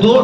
2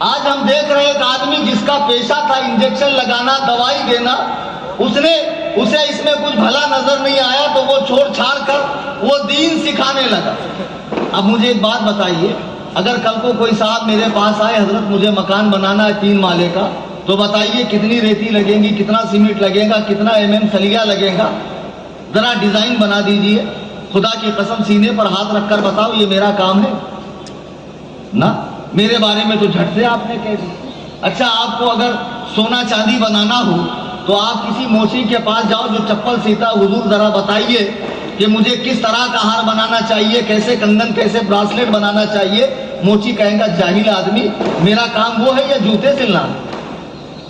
آج ہم دیکھ رہے ایک آدمی جس کا پیشہ تھا انجیکشن لگانا، دوائی دینا، اسے اس میں کچھ بھلا نظر نہیں آیا تو وہ چھوڑ چھاڑ کر وہ دین سکھانے لگا۔ اب مجھے ایک بات بتائیے، اگر کل کو کوئی صاحب میرے پاس آئے، حضرت مجھے مکان بنانا ہے 3 مالے کا، تو بتائیے کتنی ریتی لگیں گی، کتنا سیمنٹ لگے گا، کتنا سلیہ لگے گا، ذرا ڈیزائن بنا دیجئے۔ خدا کی قسم سینے پر ہاتھ رکھ کر بتاؤ یہ میرا کام ہے نا؟ میرے بارے میں تو جھٹ سے آپ نے کہہ دیا۔ اچھا آپ کو اگر سونا چاندی بنانا ہو تو آپ کسی موچی کے پاس جاؤ جو چپل سیتا، حضور ذرا بتائیے کہ مجھے کس طرح کا ہار بنانا چاہیے، کیسے کنگن، کیسے براسلیٹ بنانا چاہیے۔ موچی کہیں گا جاہل آدمی، میرا کام وہ ہے یا جوتے سلنا۔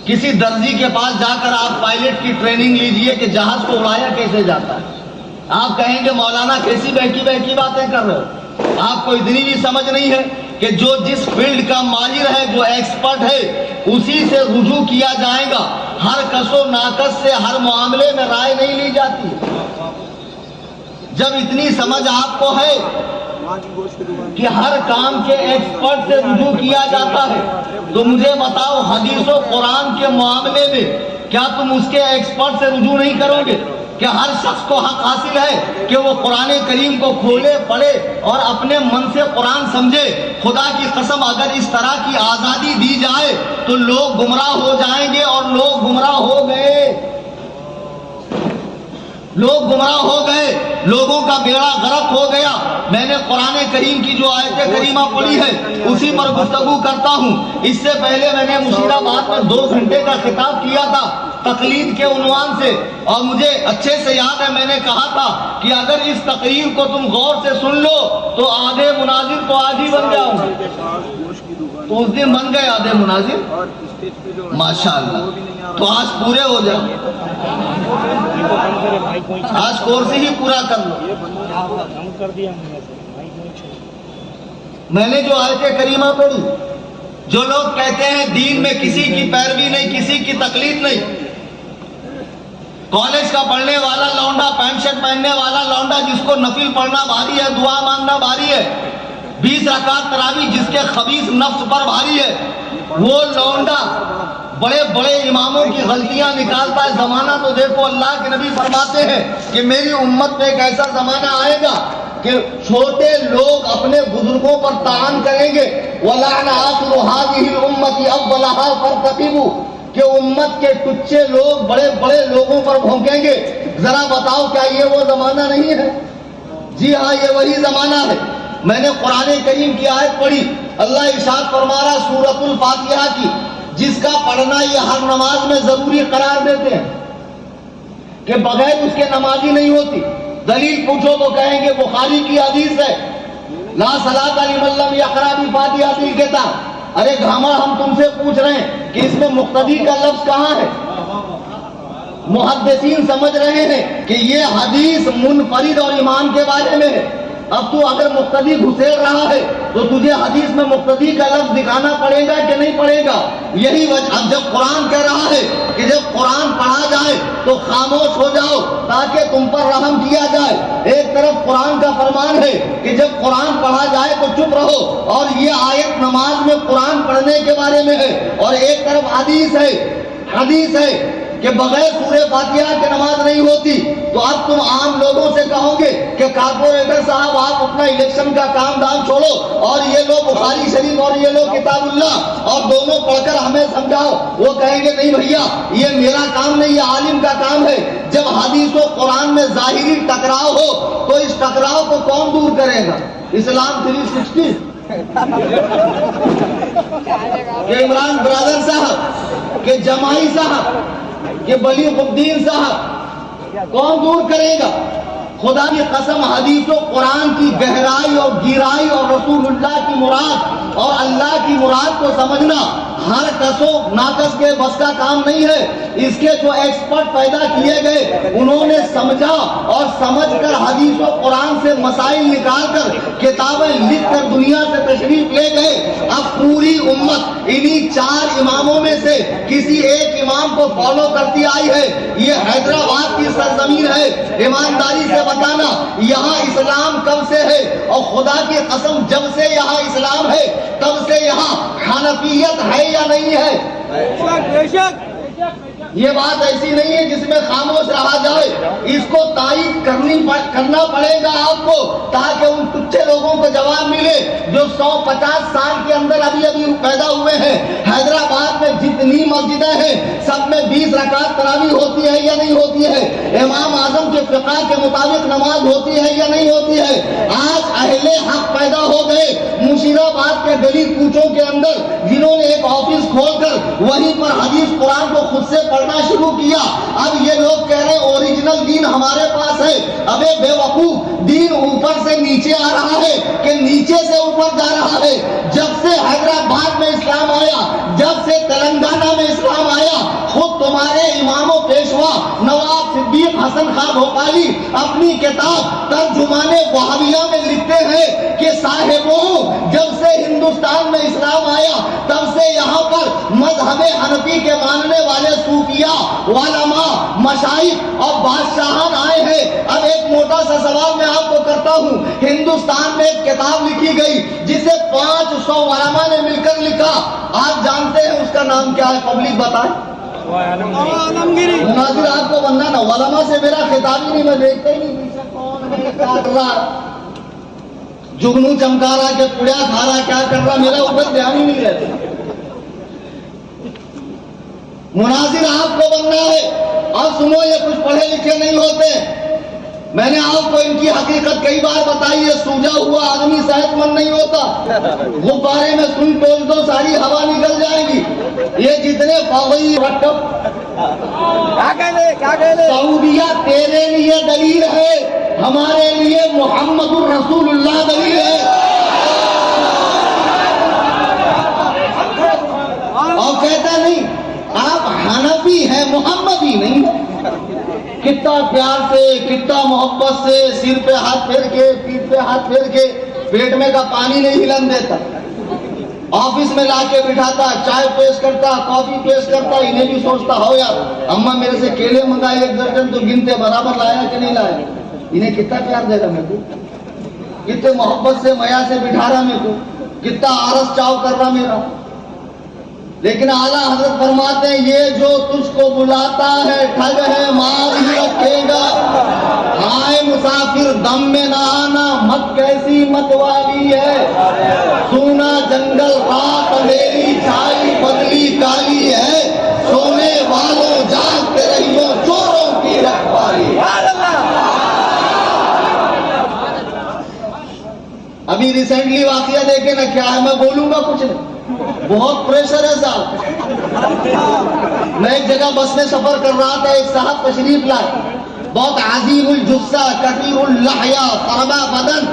کسی درزی کے پاس جا کر آپ پائلٹ کی ٹریننگ لیجئے کہ جہاز کو اڑایا کیسے جاتا ہے۔ آپ کہیں گے مولانا کیسی بہکی باتیں کر رہے ہو، آپ کو اتنی بھی سمجھ نہیں ہے کہ جو جس فیلڈ کا ماہر ہے، جو ایکسپرٹ ہے، اسی سے رجوع کیا جائے گا۔ ہر کس و ناکس سے ہر معاملے میں رائے نہیں لی جاتی۔ جب اتنی سمجھ آپ کو ہے کہ ہر کام کے ایکسپرٹ سے رجوع کیا جاتا ہے، تو مجھے بتاؤ حدیث و قرآن کے معاملے میں کیا تم اس کے ایکسپرٹ سے رجوع نہیں کرو گے کہ ہر شخص کو حق حاصل ہے کہ وہ قرآن کریم کو کھولے، پڑھے اور اپنے من سے قرآن سمجھے؟ خدا کی قسم اگر اس طرح کی آزادی دی جائے تو لوگ گمراہ ہو جائیں گے، اور لوگ گمراہ ہو گئے، لوگ گمراہ ہو گئے، لوگوں کا بیڑا غرق ہو گیا۔ میں نے قرآن کریم کی جو آیت کریمہ پڑھی ہے اسی پر گفتگو کرتا ہوں۔ اس سے پہلے میں نے مشیر آباد میں 2 گھنٹے کا خطاب کیا تھا تقلید کے عنوان سے، اور مجھے اچھے سے یاد ہے میں نے کہا تھا کہ اگر اس تقریر کو تم غور سے سن لو تو آدھے مناظر تو آج ہی بن جاؤ گے۔ تو اس دن بن گئے آدھے مناظر، ماشاءاللہ۔ تو آج پورے ہو جاؤ، آج کورس ہی پورا کر لو۔ میں نے جو آیت کریمہ پڑھی، جو لوگ کہتے ہیں دین میں کسی کی پیروی نہیں، کسی کی تقلید نہیں، کالج کا پڑھنے والا لونڈا، پینٹ شرٹ پہننے والا لونڈا جس کو نفل پڑھنا بھاری ہے، دعا مانگنا بھاری ہے، 20 رکعت تراویح جس کے خبیث نفس پر بھاری ہے، وہ لونڈا بڑے بڑے اماموں کی غلطیاں نکالتا ہے۔ زمانہ تو دیکھو، اللہ کے نبی فرماتے ہیں کہ میری امت پہ ایک ایسا زمانہ آئے گا کہ چھوٹے لوگ اپنے بزرگوں پر طعن کریں گے، وَلَعْنَ آخِرُ هَٰذِهِ الْأُمَّةِ أَفْضَلَهَا فَارْتَقِبُوا، کہ امت کے ٹچے لوگ بڑے بڑے لوگوں پر بھونکیں گے۔ ذرا بتاؤ کیا یہ وہ زمانہ نہیں ہے؟ جی ہاں، یہ وہی زمانہ ہے۔ میں نے قرآن کریم کی آیت پڑھی، اللہ ارشاد فرما رہا سورۃ الفاتحہ کی، جس کا پڑھنا یہ ہر نماز میں ضروری قرار دیتے ہیں کہ بغیر اس کے نمازی نہیں ہوتی۔ دلیل پوچھو تو کہیں گے بخاری کی حدیث ہے، لا صلاۃ لمن لم یقرأ بفاتحۃ الکتاب۔ ارے گھامڑ، ہم تم سے پوچھ رہے ہیں کہ اس میں مقتدی کا لفظ کہاں ہے؟ محدثین سمجھ رہے ہیں کہ یہ حدیث منفرد اور امام کے بارے میں ہے۔ اب تو اگر مقتدی گھسیڑ رہا ہے تو تجھے حدیث میں مقتدی کا لفظ دکھانا پڑے گا کہ نہیں پڑے گا؟ یہی وجہ، اب جب قرآن کہہ رہا ہے کہ جب قرآن پڑھا جائے تو خاموش ہو جاؤ تاکہ تم پر رحم کیا جائے۔ ایک طرف قرآن کا فرمان ہے کہ جب قرآن پڑھا جائے تو چپ رہو، اور یہ آیت نماز میں قرآن پڑھنے کے بارے میں ہے، اور ایک طرف حدیث ہے کہ بغیر سورہ فاتحہ کے نماز نہیں ہوتی۔ تو اب تم عام لوگوں سے کہو گے کہ کارپوریٹر صاحب آپ اپنا الیکشن کا کام دام چھوڑو اور یہ لو بخاری شریف اور یہ لو کتاب اللہ اور دونوں پڑھ کر ہمیں سمجھاؤ۔ وہ کہیں گے نہیں بھیا، یہ میرا کام نہیں، یہ عالم کا کام ہے۔ جب حدیث و قرآن میں ظاہری ٹکراؤ ہو تو اس ٹکراؤ کو کون دور کرے گا؟ اسلام 360 کہ عمران برادر صاحب، کہ جمائی صاحب، کہ بلیغ الدین صاحب، کون دور کرے گا؟ خدا کی قسم حدیث و قرآن کی گہرائی اور گہرائی اور رسول اللہ کی مراد اور اللہ کی مراد کو سمجھنا ہر کس و ناکس کے بس کا کام نہیں ہے۔ اس کے جو ایکسپرٹ پیدا کیے گئے انہوں نے سمجھا اور سمجھ کر حدیث و قرآن سے مسائل نکال کر کتابیں لکھ کر دنیا سے تشریف لے گئے۔ اب پوری امت انہی 4 اماموں میں سے کسی ایک امام کو فالو کرتی آئی ہے۔ یہ حیدرآباد کی سرزمین ہے، ایمانداری سے بتانا یہاں اسلام کب سے ہے؟ اور خدا کی قسم جب سے یہاں اسلام ہے تب سے یہاں حنفیت ہے یا نہیں ہے؟ یہ بات ایسی نہیں ہے جس میں خاموش رہا جائے، اس کو تائید کرنا پڑے گا آپ کو، تاکہ ان کچھ لوگوں کو جواب ملے جو 150 سال کے اندر ابھی پیدا ہوئے ہیں۔ حیدرآباد میں جتنی مسجدیں ہیں سب میں 20 رکعت تراویح ہوتی ہے یا نہیں ہوتی ہے؟ امام اعظم کے فقہ کے مطابق نماز ہوتی ہے یا نہیں ہوتی ہے؟ آج اہل حق پیدا ہو گئے مشیرآباد کے گلی کوچوں کے اندر، جنہوں نے ایک آفس کھول کر وہیں پر حدیث قرآن کو خود سے پڑھنا شروع کیا۔ اب یہ لوگ کہہ رہے ہیں اوریجنل دین ہمارے پاس ہے۔ ابے بے وقوف، دین اوپر سے نیچے آ رہا ہے کہ نیچے سے اوپر جا رہا ہے؟ جب سے حیدرآباد میں اسلام آیا، جب سے تلنگانہ میں اسلام آیا، خود تمہارے امام و پیشوا نواب صدیق حسن خان بھوپالی اپنی کتاب ترجمان وہابیہ میں لکھتے ہیں کہ صاحبوں، جب سے ہندوستان میں اسلام آیا تب سے یہاں پر مذہب حنفی کے ماننے والے صوفیاء، علماء، مشائخ اور بادشاہان آئے ہیں۔ اب ایک موٹا سا سوال میں آپ کو کرتا ہوں، ہندوستان میں ایک کتاب لکھی گئی جسے 500 علماء نے مل کر لکھا، آپ جانتے ہیں اس کا نام کیا ہے؟ پبلک بتائیں۔ مناظر آپ کو بننا نا، علماء سے میرا خطاب ہی نہیں، میں دیکھتے ہی نہیں کون ہے، کیا کر رہا، جگنو چمکا رہا کہ پڑیا کھا رہا، کیا کر رہا، میرا اوپر دھیان ہی نہیں رہتا۔ مناظر آپ کو بننا ہے، اور سنو یہ کچھ پڑھے لکھے نہیں ہوتے۔ میں نے آپ کو ان کی حقیقت کئی بار بتائی ہے، سوجا ہوا آدمی صحت مند نہیں ہوتا۔ غبارے میں سوئی ٹول دو، ساری ہوا نکل جائے گی۔ یہ جتنے فوجی سعودیہ تیرے لیے دلیل ہے، ہمارے لیے محمد الرسول اللہ دلیل ہے۔ اور کہتا نہیں آپ حنفی ہیں، محمدی نہیں۔ کتنا پیار سے، کتنا محبت سے، سر پہ ہاتھ پھیر کے، پیٹھ پہ ہاتھ پھیر کے، پیٹ میں کا پانی نہیں ہلن دیتا، آفس میں لا کے بٹھاتا، چائے پیش کرتا، کافی پیش کرتا، انہیں بھی سوچتا ہو یار اماں میرے سے کیلے منگائے 1 درجن تو گنتے برابر لایا کہ نہیں لایا، انہیں کتنا پیار دے رہا میرے کو، کتنے محبت سے میا سے بٹھا رہا میرے کو، کتنا آرس چاو کر رہا میرا۔ لیکن اعلیٰ حضرت فرماتے ہیں یہ جو تجھ کو بلاتا ہے ٹھگ ہے، مار ہی رکھے گا۔ ہائے مسافر دم میں نہ آنا، مت کیسی مت والی ہے، سونا جنگل رات اندھیری چھائی بدلی کالی ہے، سونے والوں جاگتے رہیو چوروں کی رکھوالی۔ ابھی ریسنٹلی واقعہ دیکھے نا، کیا ہے میں بولوں گا کچھ نہیں، بہت پریشر ہے صاحب۔ میں ایک جگہ بس میں سفر کر رہا تھا، ایک صاحب تشریف لائے، بہت عظیم الجثہ، کثیر اللحیہ، طربہ بدن،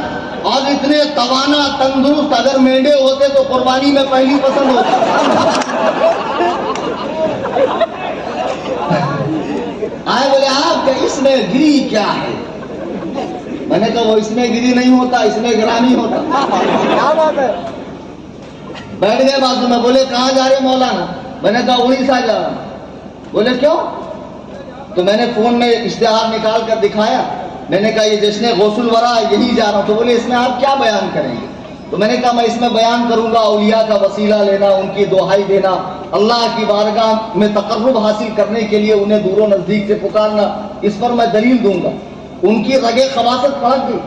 اور اتنے توانا تندرست، اگر مینڈے ہوتے تو قربانی میں پہلی پسند ہوتی۔ آئے بولے آپ کہ اس میں گری کیا ہے؟ میں نے کہا وہ اس میں گری نہیں ہوتا، اس میں گرانی ہوتا۔ کیا بات ہے؟ بیٹھ گئے بازو میں، بولے کہاں جا رہے مولانا؟ میں نے کہا اڑیسہ جا رہا۔ بولے کیوں؟ تو میں نے فون میں اشتہار نکال کر دکھایا، میں نے کہا یہ جشن غوث الورا یہی جا رہا ہوں۔ تو بولے اس میں آپ کیا بیان کریں گے؟ تو میں نے کہا میں اس میں بیان کروں گا اولیاء کا وسیلہ لینا، ان کی دعائی دینا، اللہ کی بارگاہ میں تقرب حاصل کرنے کے لیے انہیں دور و نزدیک سے پکارنا، اس پر میں دلیل دوں گا۔ ان کی رگے خباثت پھڑک گئی،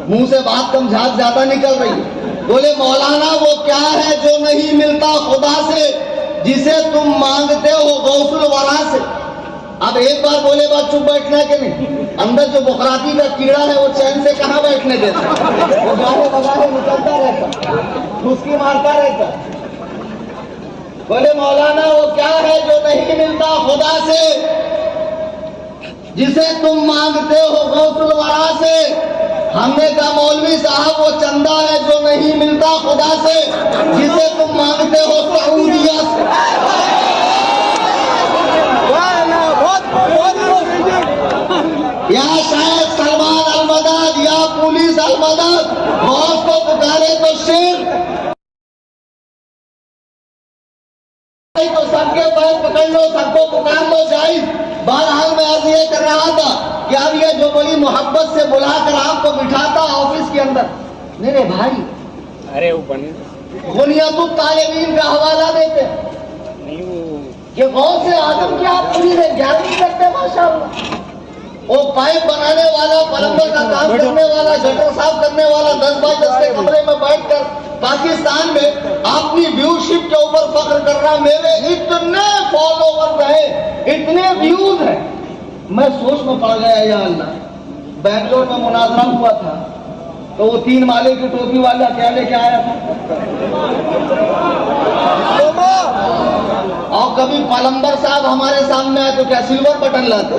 منہ سے بات کم جھاگ زیادہ نکل رہی۔ بولے مولانا وہ کیا ہے جو نہیں ملتا خدا سے، جسے تم مانگتے ہو غوث الورا سے؟ اب ایک بار بولے بات چپ بیٹھنا کہ نہیں؟ اندر جو بخراتی کا کیڑا ہے وہ چین سے کہاں بیٹھنے دیتا، وہ گانے بگانے نکلتا رہتا، ٹھسکی مارتا رہتا۔ بولے مولانا وہ کیا ہے جو نہیں ملتا خدا سے، جسے تم مانگتے ہو غوث الورا سے؟ ہم نے کہا مولوی صاحب وہ چندہ ہے جو نہیں ملتا خدا سے، جسے تم مانگتے ہو سعودیہ سے۔ یا شاید سلمان المدد یا پولیس المدد، غوث کو پکارے تو شرک، تو سب کے پیر پکڑ لو، سب کو پکار لو جائز۔ بہرحال میں عرض یہ کر رہا تھا کہ اب یہ جو بڑی محبت سے بلا کر آپ کو بٹھاتا آفس کے اندر، میرے بھائی ارے وہ بن غنیت الطالبین کا حوالہ دیتے کہ غوث اعظم کی آپ پوری نگرانی کرتے ماشاءاللہ. وہ پائپ بنانے والا، پلمبر کا کام کرنے والا، گٹر صاف کرنے والا 10 بائی 10 کے کمرے میں بیٹھ کر پاکستان میں اپنی ویوشپ کے اوپر فخر کر رہا، میرے اتنے فالوور رہے، اتنے ویوز ہیں. میں سوچ میں پڑ گیا یا اللہ. بنگلور میں مناظرہ ہوا تھا تو وہ 3 مالے کی ٹوپی والا کیا لے کے آیا تھا، اور کبھی پلمبر صاحب ہمارے سامنے آئے تو کیا سلور بٹن لاتے،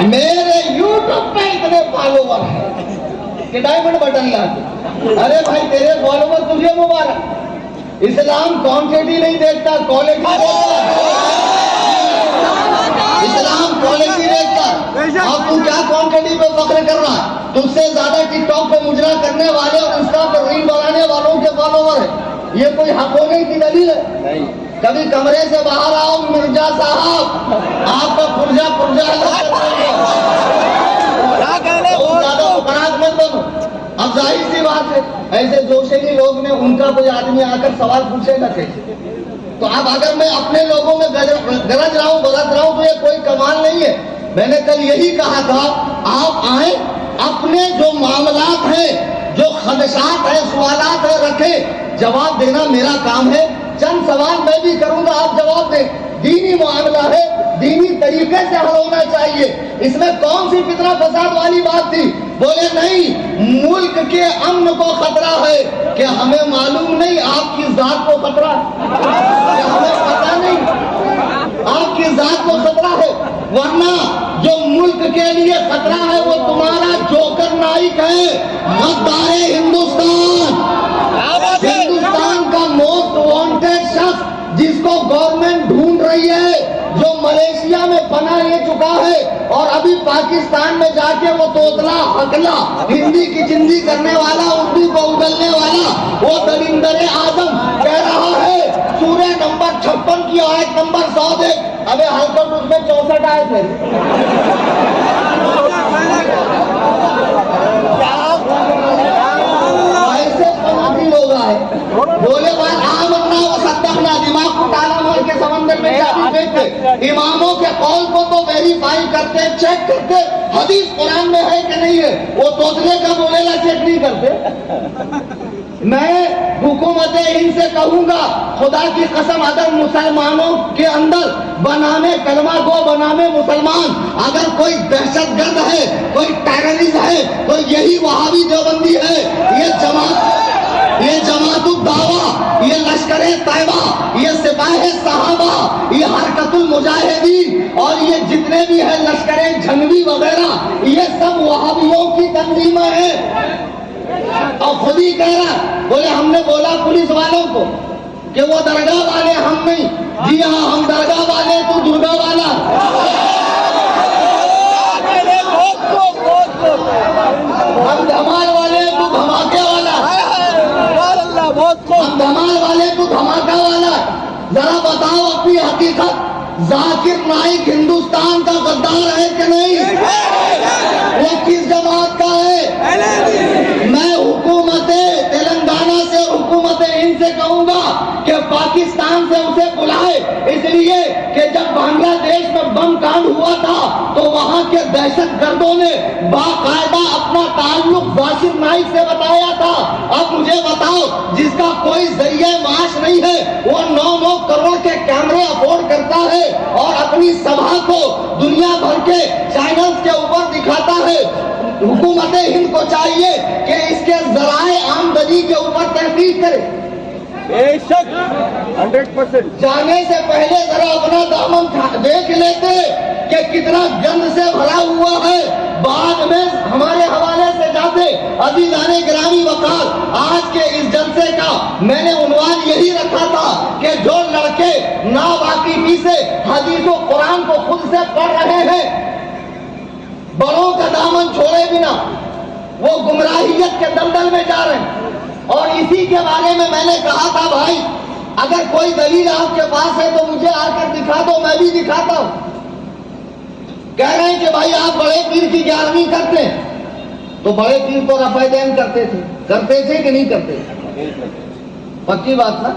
میرے یوٹیوب پہ اتنے فالوور ہیں کہ ڈائمنڈ بٹن لاتے. ارے بھائی تیرے فالوور تجھے مبارک. اسلام کوانٹٹی نہیں دیکھتا، کوالٹی دیکھتا. اسلام کوالٹی دیکھتا. اور تو کیا کوانٹٹی پہ فخر کر رہا ہے؟ تجھ سے زیادہ ٹک ٹاک پہ مجرا کرنے والے اور انسٹا پر ریل بنانے والوں کے فالوور ہیں. یہ کوئی حق ہونے کی دلیل ہے؟ کبھی کمرے سے باہر آؤ مرزا صاحب، آپ کا پرجا الگ بہت زیادہ مبارک مت بنو. اب ظاہر سی بات ہے ایسے جوشیلی لوگ میں ان کا کوئی آدمی آ کر سوال پوچھے گا کیسے؟ تو اب اگر میں اپنے لوگوں میں گرج رہا ہوں، غلط رہا ہوں تو یہ کوئی کمال نہیں ہے. میں نے کل یہی کہا تھا آپ آئیں، اپنے جو معاملات ہیں، جو خدشات ہیں، سوالات ہیں رکھیں. جواب دینا میرا کام ہے. چند سوال میں بھی کروں گا، آپ جواب دیں. دینی معاملہ ہے، دینی طریقے سے حل ہونا چاہیے. اس میں کون سی فتنہ فساد والی بات تھی؟ بولے نہیں، ملک کے امن کو خطرہ ہے. کہ ہمیں معلوم نہیں آپ کی ذات کو خطرہ ہے، کہ ہمیں پتہ نہیں آپ کی ذات کو خطرہ ہے. ورنہ جو ملک کے لیے خطرہ ہے وہ تمہارا جوکر نائک ہے، غدار ہندوستان. ہندوستان کا موسٹ وانٹیڈ شخص جس کو گورنمنٹ ڈھونڈ رہی ہے، جو ملیشیا میں پناہ لے چکا ہے اور ابھی پاکستان میں جا کے وہ توتلا حقلا ہندی کی چندی کرنے والا، اردو کو اگلنے والا، وہ دلندر اعظم کہہ رہا ہے سورہ نمبر 56 کی آیت نمبر 100 دیکھ. ابے ہلکٹ اس میں 64 آئے تھے. ایسے پناہی لوگ آئے بولے بھائی آمنا و صدقنا، دماغ کو ڈالا مار کے سمندر میں چابی پھینکتے. اماموں کے قول کو تو ویریفائی کرتے، چیک کرتے حدیث قرآن میں ہے کہ نہیں ہے. وہ توتلے کا بولے لا چیک نہیں کرتے. میں حکومت ہند سے کہوں گا خدا کی قسم، اگر مسلمانوں کے اندر بنامے کلمہ گو، بنامے مسلمان، اگر کوئی دہشت گرد ہے، کوئی ٹیررسٹ ہے، کوئی یہی وہابی دیوبندی ہے، یہ جماعت الدعوہ، یہ لشکر طیبہ، یہ سپاہ صحابہ، یہ حرکت المجاہدین اور یہ جتنے بھی ہیں لشکر جھنگوی وغیرہ، یہ سب وہابیوں کی تنظیمیں ہیں. اور خود ہی کہہ رہا، بولے ہم نے بولا پولیس والوں کو کہ وہ درگاہ والے ہم نہیں. جی ہاں ہم درگاہ والے، تو درگاہ والا. ہم دھمال والے، تو دھماکے والا. ہم دھمال والے، تو دھماکہ والا. ذرا بتاؤ اپنی حقیقت. ذاکر نائک ہندوستان کا غدار ہے کہ نہیں؟ وہ کس جماعت کا ہے؟ میں حکومت تلنگانہ سے، حکومت ہند سے کہوں گا کہ پاکستان سے اسے بلائے. اس لیے کہ جب بنگلہ دیش میں بم کانڈ ہوا تھا تو وہاں کے دہشت گردوں نے باقاعدہ اپنا تعلق ذاکر نائک سے بتایا تھا. اب مجھے بتاؤ جس کا کوئی ذریعہ معاش نہیں ہے، وہ 9 کروڑ کے کیمرے افورڈ کرتا ہے اور اپنی سبھا کو دنیا بھر کے چینلز کے اوپر دکھاتا ہے. حکومت ہند کو چاہیے کہ اس کے ذرائع آمدنی کے اوپر تحقیق کرے. بے شک 100%. جانے سے پہلے ذرا اپنا دامن دیکھ لیتے کہ کتنا گند سے بھرا ہوا ہے. بعد میں ہمارے حوالے سے جاتے. عزیزان گرامی وقار، آج کے اس جلسے کا میں نے عنوان یہی رکھا تھا کہ جو لڑکے ناواقفی سے حدیث و قرآن کو خود سے پڑھ رہے ہیں، بڑوں کا دامن چھوڑے بنا وہ گمراہیت کے دلدل میں جا رہے ہیں. اور اسی کے بارے میں نے کہا تھا بھائی اگر کوئی دلیل آپ کے پاس ہے تو مجھے آ کر دکھا دو، میں بھی دکھاتا ہوں کہہ رہے ہیں کہ بھائی آپ بڑے پیر کی 11ویں کرتے ہیں، تو بڑے پیر تو رفع دین کرتے تھے کہ نہیں کرتے؟ پکی بات نا؟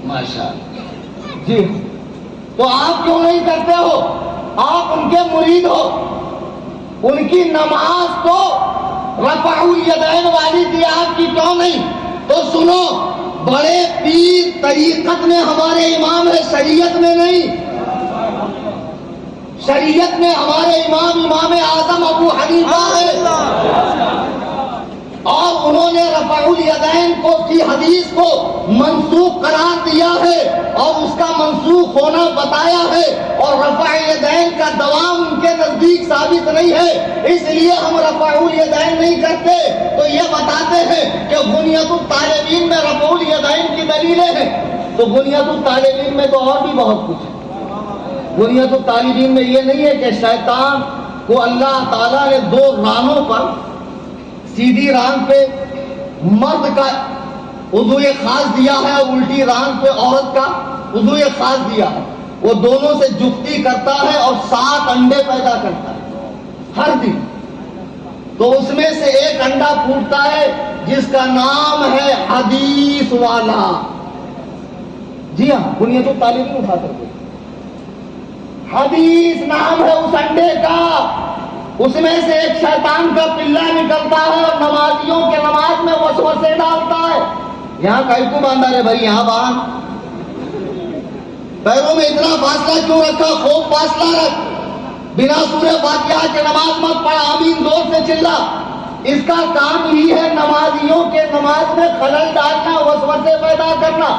ماشاءاللہ جی، تو آپ کیوں نہیں کرتے ہو؟ آپ ان کے مرید ہو، ان کی نماز تو رفع الیدین والی تھی، آپ کی کیوں نہیں؟ تو سنو، بڑے پیر طریقت میں ہمارے امام ہے، شریعت میں نہیں۔ شریعت میں ہمارے امام اعظم ابو حنیفہ ہے، اور انہوں نے رفع الیدین کو کی حدیث کو منسوخ قرار دیا ہے اور اس کا منسوخ ہونا بتایا ہے، اور رفع الیدین کا دوام ان کے نزدیک ثابت نہیں ہے، اس لیے ہم رفع الیدین نہیں کرتے۔ تو یہ بتاتے ہیں کہ بنیۃ الطالبین میں رفع الیدین کی دلیلیں ہیں، تو بنیۃ الطالبین میں تو اور بھی بہت کچھ ہے۔ بنیۃ الطالبین میں یہ نہیں ہے کہ شیطان کو اللہ تعالیٰ نے 2 رانوں پر، سیدھی ران پہ مرد کا عضو خاص دیا ہے اور الٹی ران پہ عورت کا عضو خاص دیا ہے، وہ دونوں سے جفتی کرتا ہے اور 7 انڈے پیدا کرتا ہے ہر دن، تو اس میں سے ایک انڈا پھوٹتا ہے جس کا نام ہے حدیث والا۔ جی ہاں، بنیۃ الطالبین اٹھا کرتے، حدیث نام ہے اس انڈے کا، اس میں سے ایک شیطان کا پلہ نکلتا ہے اور نمازیوں کے نماز میں وسوسے ڈالتا ہے۔ یہاں کئی کو باندھا رہے بھائی، یہاں باندھ، پیروں میں اتنا فاصلہ کیوں رکھا؟ خوب فاصلہ رکھ، بنا سورہ فاتحہ کے نماز مت پڑھ، آمین زور سے چلا۔ اس کا کام ہی ہے نمازیوں کے نماز میں خلل ڈالنا، وسوسے پیدا کرنا۔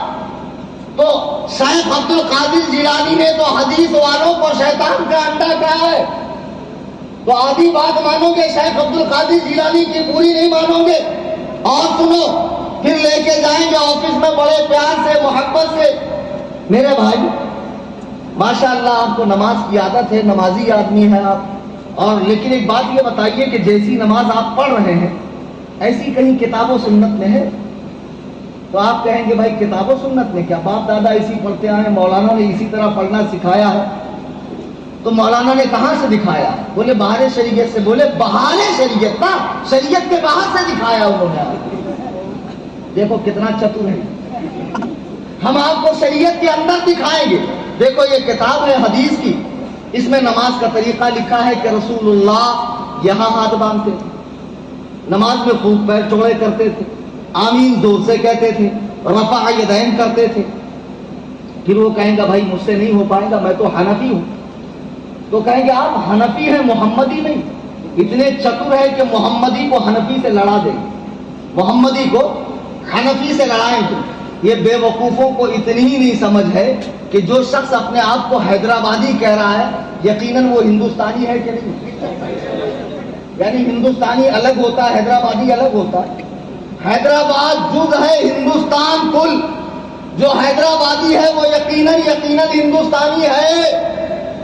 تو شیخ عبد القادر جیلانی نے تو حدیث والوں کو شیطان کا انڈا کہا ہے، تو آدھی بات مانو گے شیخ عبد القادر جیلانی کی، پوری نہیں مانو گے۔ اور سنو، پھر لے کے جائیں گے آفس میں بڑے پیار سے، محبت سے، میرے بھائی ماشاءاللہ آپ کو نماز کی عادت ہے، نمازی آدمی ہے آپ، اور لیکن ایک بات یہ بتائیے کہ جیسی نماز آپ پڑھ رہے ہیں ایسی کہیں کتاب و سنت میں ہے؟ تو آپ کہیں گے بھائی کتاب و سنت میں کیا، باپ دادا اسی پڑھتے آئے، مولانا نے اسی طرح پڑھنا سکھایا ہے۔ تو مولانا نے کہاں سے دکھایا؟ بولے باہر شریعت سے۔ بولے باہر شریعت نا، شریعت کے باہر سے دکھایا انہوں نے۔ دیکھو کتنا چتر ہے، ہم آپ کو شریعت کے اندر دکھائیں گے۔ دیکھو یہ کتاب ہے حدیث کی، اس میں نماز کا طریقہ لکھا ہے کہ رسول اللہ یہاں ہاتھ باندھتے، نماز میں خوب پیر چوڑے کرتے تھے، آمین زور سے کہتے تھے، رفع یدین کرتے تھے۔ پھر وہ کہیں گا بھائی مجھ سے نہیں ہو پائے گا، میں تو حنفی ہوں۔ تو کہیں گے آپ حنفی ہیں، محمدی نہیں۔ اتنے چتر ہے کہ محمدی کو حنفی سے لڑا دیں، محمدی کو حنفی سے لڑائیں گے۔ یہ بے وقوفوں کو اتنی ہی نہیں سمجھ ہے کہ جو شخص اپنے آپ کو حیدرآبادی کہہ رہا ہے یقیناً وہ ہندوستانی ہے کہ نہیں؟ یعنی ہندوستانی الگ ہوتا ہے، حیدرآبادی الگ ہوتا ہے۔ حیدرآباد جز ہے، ہندوستان کل۔ جو حیدرآبادی ہے وہ یقیناً ہندوستانی ہے۔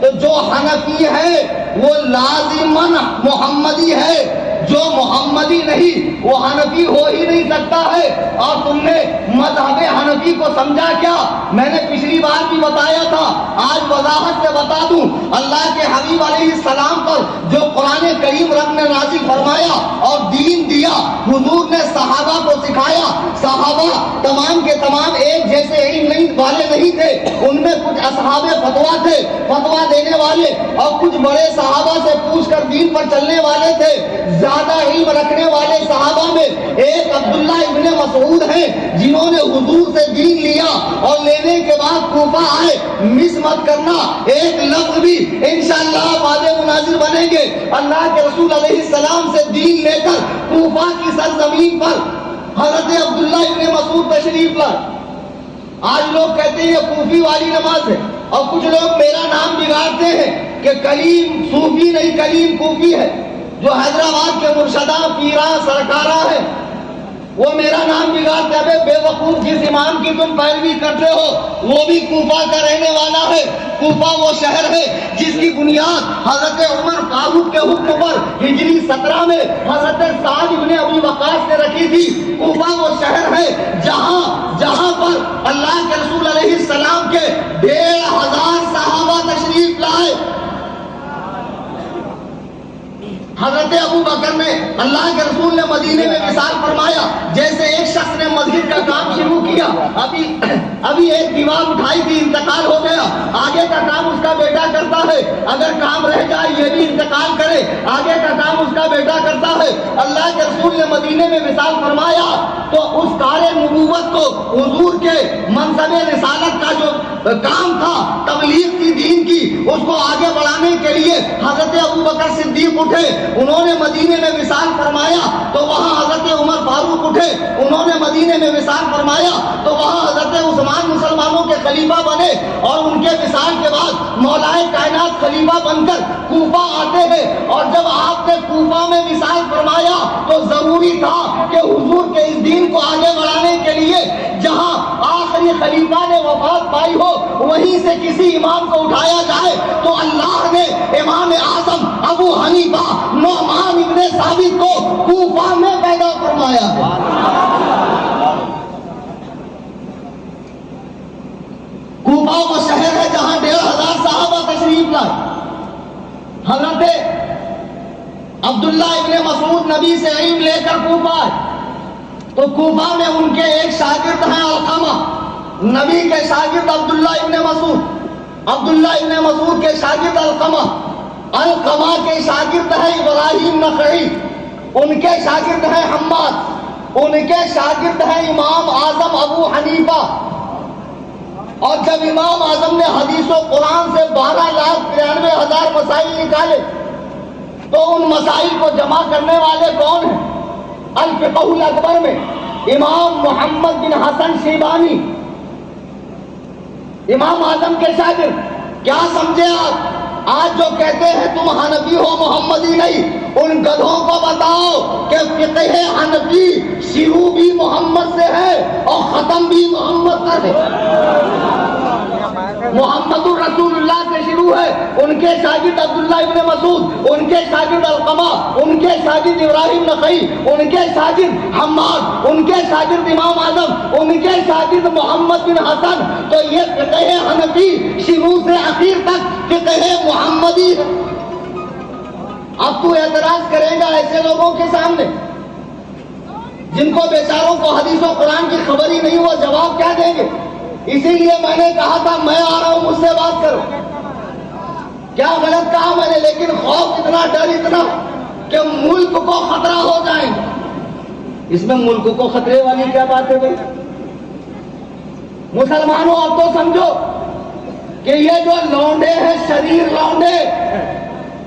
تو جو حنفی ہے وہ لازماً محمدی ہے، جو محمدی نہیں وہ حنفی ہو ہی نہیں سکتا ہے۔ اور تم نے مذہب حنفی کو سمجھا کیا؟ میں نے پچھلی بار بھی بتایا تھا، آج وضاحت سے بتا دوں۔ اللہ کے حبیب علیہ السلام پر جو قرآن کریم رب نے نازل فرمایا اور دین دیا، حضور نے صحابہ کو سکھایا۔ صحابہ تمام کے تمام ایک جیسے علم والے نہیں تھے، ان میں کچھ اصحاب فتویٰ تھے، فتویٰ دینے والے، اور کچھ بڑے صحابہ سے پوچھ کر دین پر چلنے والے تھے۔ زیادہ علم رکھنے والے صحابہ میں ایک عبداللہ ابن مسعود ہیں، جنہوں نے حضور سے دین لیا اور لینے کے بعد کوفہ آئے۔ مس مت کرنا ایک لفظ بھی، انشاءاللہ بعد مناظر بنیں گے۔ اللہ کے رسول علیہ السلام سے دین لے کر کوفہ کی سرزمین پر حضرت عبداللہ ابن مسعود تشریف لائے۔ آج لوگ کہتے ہیں یہ کوفی والی نماز ہے، اور کچھ لوگ میرا نام بگاڑتے ہیں کہ کلیم صوفی نہیں کلیم کوفی ہے۔ جو حیدرآباد کے مرشداں پیراں سرکاراں ہیں وہ میرا نام بگاڑتے ہیں۔ بے وقوف، جس امام کی تم پیروی کرتے ہو وہ بھی کوفہ کا رہنے والا ہے۔ کوفہ وہ شہر ہے جس کی بنیاد حضرت عمر فاروق کے حکم پر ہجری 17 میں حضرت سعد بن ابی وقاص نے رکھی تھی۔ کوفہ وہ شہر ہے جہاں پر اللہ کے رسول علیہ السلام کے 1500 صحابہ تشریف لائے۔ حضرت ابو بکر نے اللہ کے رسول نے مدینے میں مثال فرمایا جیسے ایک شخص نے مسجد کا کام شروع کیا، ابھی ایک دیوار اٹھائی تھی، انتقال ہو گیا، آگے کا کام اس کا بیٹا کرتا ہے، اگر کام رہ جائے یہ بھی انتقال کرے، آگے کا کام اس کا بیٹا کرتا ہے۔ اللہ کے رسول نے مدینے میں مثال فرمایا تو اس کار نبوت کو، حضور کے منصب رسالت کا جو کام تھا، تبلیغ کی، دین کی، اس کو آگے بڑھانے کے لیے حضرت ابو بکر صدیق اٹھے، انہوں نے مدینے میں مثال فرمایا تو وہاں حضرت عمر فاروق اٹھے، انہوں نے مدینے میں مثال فرمایا تو وہاں حضرت عثمان مسلمانوں کے خلیفہ بنے، اور ان کے مثال کے بعد مولائے کائنات خلیفہ بن کر کوفہ آتے ہیں۔ اور جب آپ نے کوفہ میں مثال فرمایا تو ضروری تھا کہ حضور کے اس دین کو آگے بڑھانے کے لیے جہاں آخری خلیفہ نے وفات پائی ہو وہیں سے کسی امام کو اٹھایا جائے، تو اللہ نے امام اعظم ابو حنیفہ نعمان ابن ثابت کو کوفہ میں پیدا فرمایا ہے۔ کوفہ وہ شہر ہے جہاں 1500 صحابہ تشریف لائے۔ حضرت عبداللہ ابن مسعود نبی سے علم لے کر کوفہ آئے تو کوفہ میں ان کے ایک شاگرد ہیں علقمہ، نبی کے شاگرد عبداللہ ابن مسعود، عبداللہ ابن مسعود کے شاگرد علقمہ، علقمہ کے شاگرد ہیں ابراہیم نخعی، ان کے شاگرد ہیں حماد، ان کے شاگرد ہیں امام اعظم ابو حنیفہ۔ اور جب امام اعظم نے حدیث و قرآن سے 12,93,000 مسائل نکالے تو ان مسائل کو جمع کرنے والے کون ہیں؟ الفقہ الاکبر میں امام محمد بن حسن شیبانی، امام اعظم کے شاگرد۔ کیا سمجھے آپ؟ آج جو کہتے ہیں تم حنفی ہو محمدی نہیں، ان گدھوں کو بتاؤ کہ فقہ حنفی شروع بھی محمد سے ہے اور ختم بھی محمد پر ہے۔ محمد الرسول اللہ سے شروع ہے، ان کے شاگرد عبداللہ ابن مسعود، ان کے شاگرد علقمہ، ان کے شاگرد ابراہیم نخعی، ان کے شاگرد حماد، ان کے شاگرد امام اعظم، ان کے شاگرد محمد بن حسن۔ تو یہ فقہ حنفی شروع سے آخر تک فقہ محمدی ہے۔ اب تو اعتراض کرے گا ایسے لوگوں کے سامنے جن کو بیچاروں کو حدیث و قرآن کی خبر ہی نہیں، وہ جواب کیا دیں گے؟ اسی لیے میں نے کہا تھا میں آ رہا ہوں، مجھ سے بات کرو۔ کیا غلط کہا میں نے؟ لیکن خوف اتنا، ڈر اتنا کہ ملک کو خطرہ ہو جائے۔ اس میں ملک کو خطرے والی کیا بات ہے بھائی؟ مسلمانوں اب تو سمجھو کہ یہ جو لونڈے ہیں، شریر لونڈے،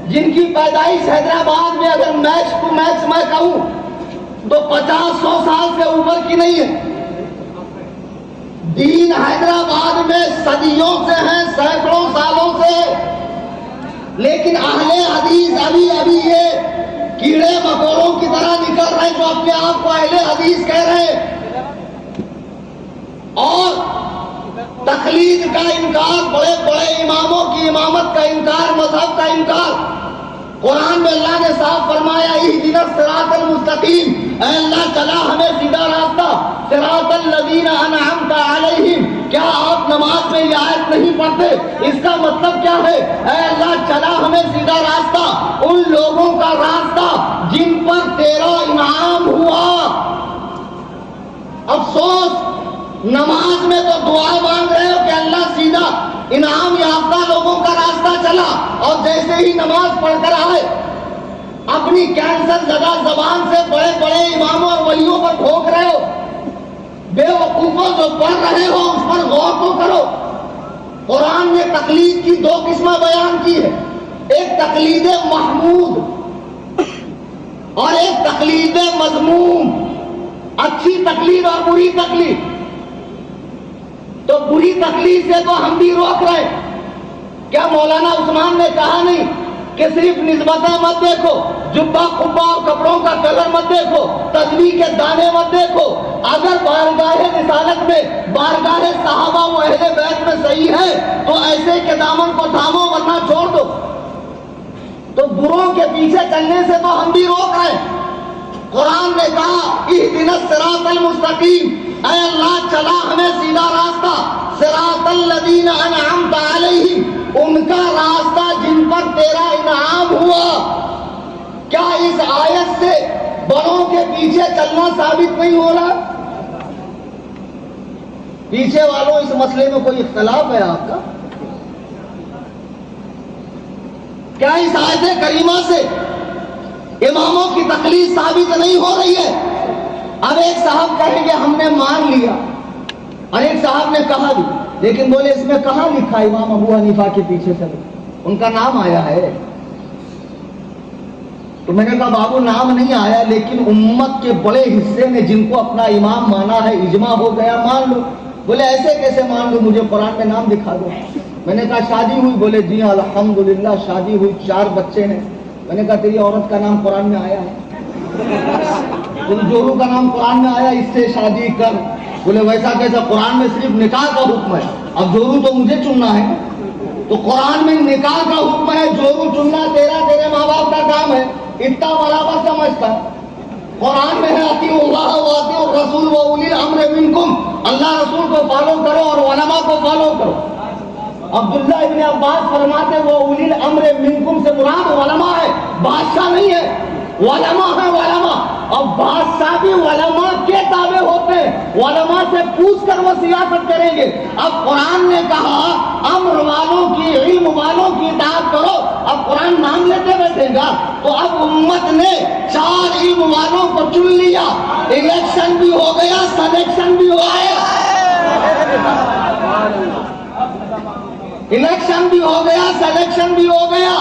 جن کی پیدائش حیدرآباد میں اگر میچ ٹو میچ میں کہوں تو 50-100 سال سے اوپر کی نہیں ہے۔ دین حیدرآباد میں صدیوں سے ہیں، سینکڑوں سالوں سے، لیکن اہل حدیث ابھی یہ کیڑے مکوڑوں کی طرح نکل رہے ہیں جو اپنے آپ کو اہل حدیث کہہ رہے ہیں، اور تقلید کا انکار، بڑے بڑے اماموں کی امامت کا انکار، مذہب کا انکار۔ قرآن میں اللہ نے صاف فرمایا اہدنا الصراط المستقیم، اے اللہ چلا ہمیں سیدھا راستہ، صراط الذین انعمت علیہم۔ کیا آپ نماز میں یہ آیت نہیں پڑھتے؟ اس کا مطلب کیا ہے؟ اے اللہ چلا ہمیں سیدھا راستہ، ان لوگوں کا راستہ جن پر تیرا انعام ہوا۔ افسوس نماز میں تو دعا مانگ رہے ہو کہ اللہ سیدھا انعام یافتہ لوگوں کا راستہ چلا، اور جیسے ہی نماز پڑھ کر آئے اپنی کینسر زدہ زبان سے بڑے بڑے اماموں اور ولیوں پر ٹھوک رہے ہو۔ بے وقوفوں جو پڑھ رہے ہو اس پر غور تو کرو۔ قرآن نے تقلید کی 2 قسمیں بیان کی ہے، ایک تقلید محمود اور ایک تقلید مذموم، اچھی تقلید اور بری تقلید۔ تو بری تقلید سے تو ہم بھی روک رہے ہیں۔ کیا مولانا عثمان نے کہا نہیں کہ صرف نسبتیں مت دیکھو، جبہ قبہ اور کپڑوں کا کلر مت دیکھو، تسبیح کے دانے مت دیکھو، اگر بارگاہ رسالت میں، بارگاہ صحابہ و اہل بیت میں صحیح ہے تو ایسے کے دامن کو تھامو ورنہ چھوڑ دو۔ تو بروں کے پیچھے چلنے سے تو ہم بھی روک رہے ہیں۔ قرآن نے کہا اہدنا الصراط المستقیم، اے اللہ چلا ہمیں سیدھا راستہ، صراط الذین انعمت علیہم، ان کا راستہ جن پر تیرا انعام ہوا۔ کیا اس آیت سے بڑوں کے پیچھے چلنا ثابت نہیں ہو رہا؟ پیچھے والوں اس مسئلے میں کوئی اختلاف ہے آپ کا؟ کیا اس آیت کریمہ سے اماموں کی تقلید ثابت نہیں ہو رہی ہے؟ اب ایک صاحب کہیں گے ہم نے مان لیا، اور ایک صاحب نے کہا بھی، لیکن بولے اس میں کہاں لکھا امام ابو حنیفہ کے پیچھے چلو؟ ان کا نام آیا ہے۔ تو میں نے کہا بابو نام نہیں آیا، لیکن امت کے بڑے حصے نے جن کو اپنا امام مانا ہے، اجماع ہو گیا، مان لو۔ بولے ایسے کیسے مان لو، مجھے قرآن میں نام دکھا دو۔ میں نے کہا شادی ہوئی؟ بولے جی ہاں الحمدللہ شادی ہوئی، 4 بچے ہیں۔ میں نے کہا تیری عورت کا نام قرآن میں آیا ہے؟ بولے جورو کا نام قرآن میں آیا، اس سے شادی کر۔ بولے ویسا کیسا، قرآن میں صرف نکاح کا حکم ہے، اب جورو تو مجھے چننا ہے، تو قرآن میں نکاح کا حکم ہے، جورو چننا تیرے ماں باپ کا کام ہے، اتنا برابر سمجھتا۔ قرآن میں ہے اطیعوا اللہ و اطیعوا الرسول و اولی الامر منکم، اللہ رسول کو فالو کرو اور علماء کو فالو کرو۔ عبداللہ ابن عباس فرماتے وہ اولی الامر منکم سے مراد علماء ہے، بادشاہ نہیں ہے، علماء ہے، علماء۔ اب بادشاہ بھی علماء کے تابع ہوتے ہیں، علماء سے پوچھ کر وہ سیاست کریں گے۔ اب قرآن نے کہا امر والوں کی، علم والوں کی اطاعت کرو، اب قرآن نام لیتے بیٹھے گا؟ تو اب امت نے 4 علم والوں کو چن لیا، الیکشن بھی ہو گیا، سلیکشن بھی ہو گیا، الیکشن بھی ہو گیا، سلیکشن بھی ہو گیا،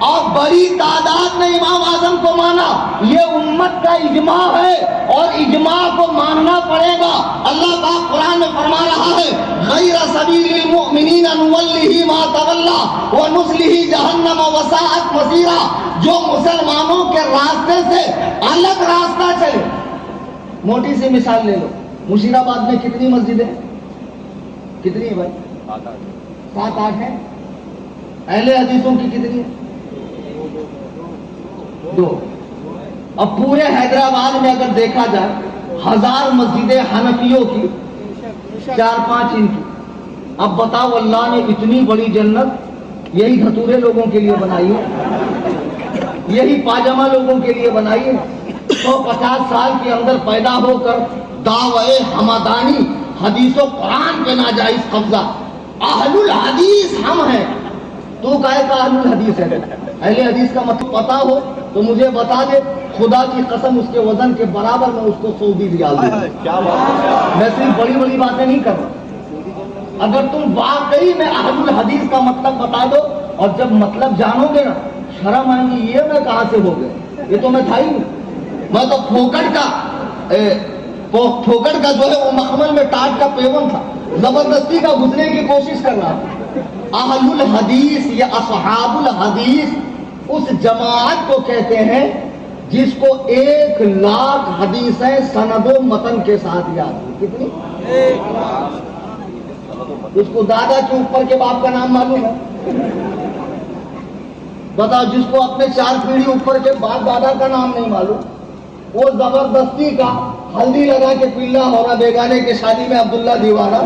اور بڑی تعداد نے امام اعظم کو مانا۔ یہ امت کا اجماع ہے اور اجماع کو ماننا پڑے گا۔ اللہ پاک قرآن میں فرما رہا ہے غیر سبیل المؤمنین نولہ ما تولی ونصلہ جہنم وساءت مصیرا، جو مسلمانوں کے راستے سے الگ راستہ چلے۔ موٹی سی مثال لے لو، مشیر آباد میں کتنی مسجدیں؟ کتنی ہے بھائی؟ 7-8 ہیں۔ اہل حدیثوں کی کتنی ہے؟ 2۔ اب پورے حیدرآباد میں اگر دیکھا جائے 1000 مسجدیں حنفیوں کی، 4-5 ان کی۔ اب بتاؤ اللہ نے اتنی بڑی جنت یہی دھتورے لوگوں کے لیے بنائی ہے، یہی پاجامہ لوگوں کے لیے بنائی ہے؟ 150 سال کے اندر پیدا ہو کر دعوے ہمدانی، حدیث و قرآن کے ناجائز قبضہ، اہل الحدیث ہم ہیں۔ تو کہے کا اہل الحدیث ہے؟ اہل حدیث کا مطلب پتا ہو تو مجھے بتا دے، خدا کی قسم اس کے وزن کے برابر میں اس کو 100 ریال دوں۔ میں صرف بڑی بڑی باتیں نہیں کر رہا، اگر تم واقعی میں اہل الحدیث کا مطلب بتا دو، اور جب مطلب جانو گے نا شرم آئیں گی، یہ میں کہاں سے ہو گئے، یہ تو میں تھا ہی نہیں، میں تو پھوکڑ کا جو ہے وہ مخمل میں ٹاٹ کا پیون تھا، زبردستی کا گھسنے کی کوشش کر رہا تھا۔ اہل الحدیث یا اصحاب الحدیث اس جماعت کو کہتے ہیں جس کو 1,00,000 حدیثیں سند و متن کے ساتھ یاد ہیں۔ کتنی؟ اس کو دادا کے اوپر کے باپ کا نام معلوم ہے؟ بتاؤ جس کو اپنے 4 پیڑھی اوپر کے باپ دادا کا نام نہیں معلوم، وہ زبردستی کا ہلدی لگا کے پیلا ہو رہا بیگانے کے شادی میں عبداللہ دیوانہ،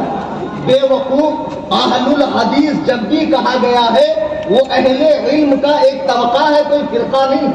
بے وقوف۔ اہل الحدیث جب بھی کہا گیا ہے وہ اہل علم کا ایک طبقہ ہے، کوئی فرقہ نہیں۔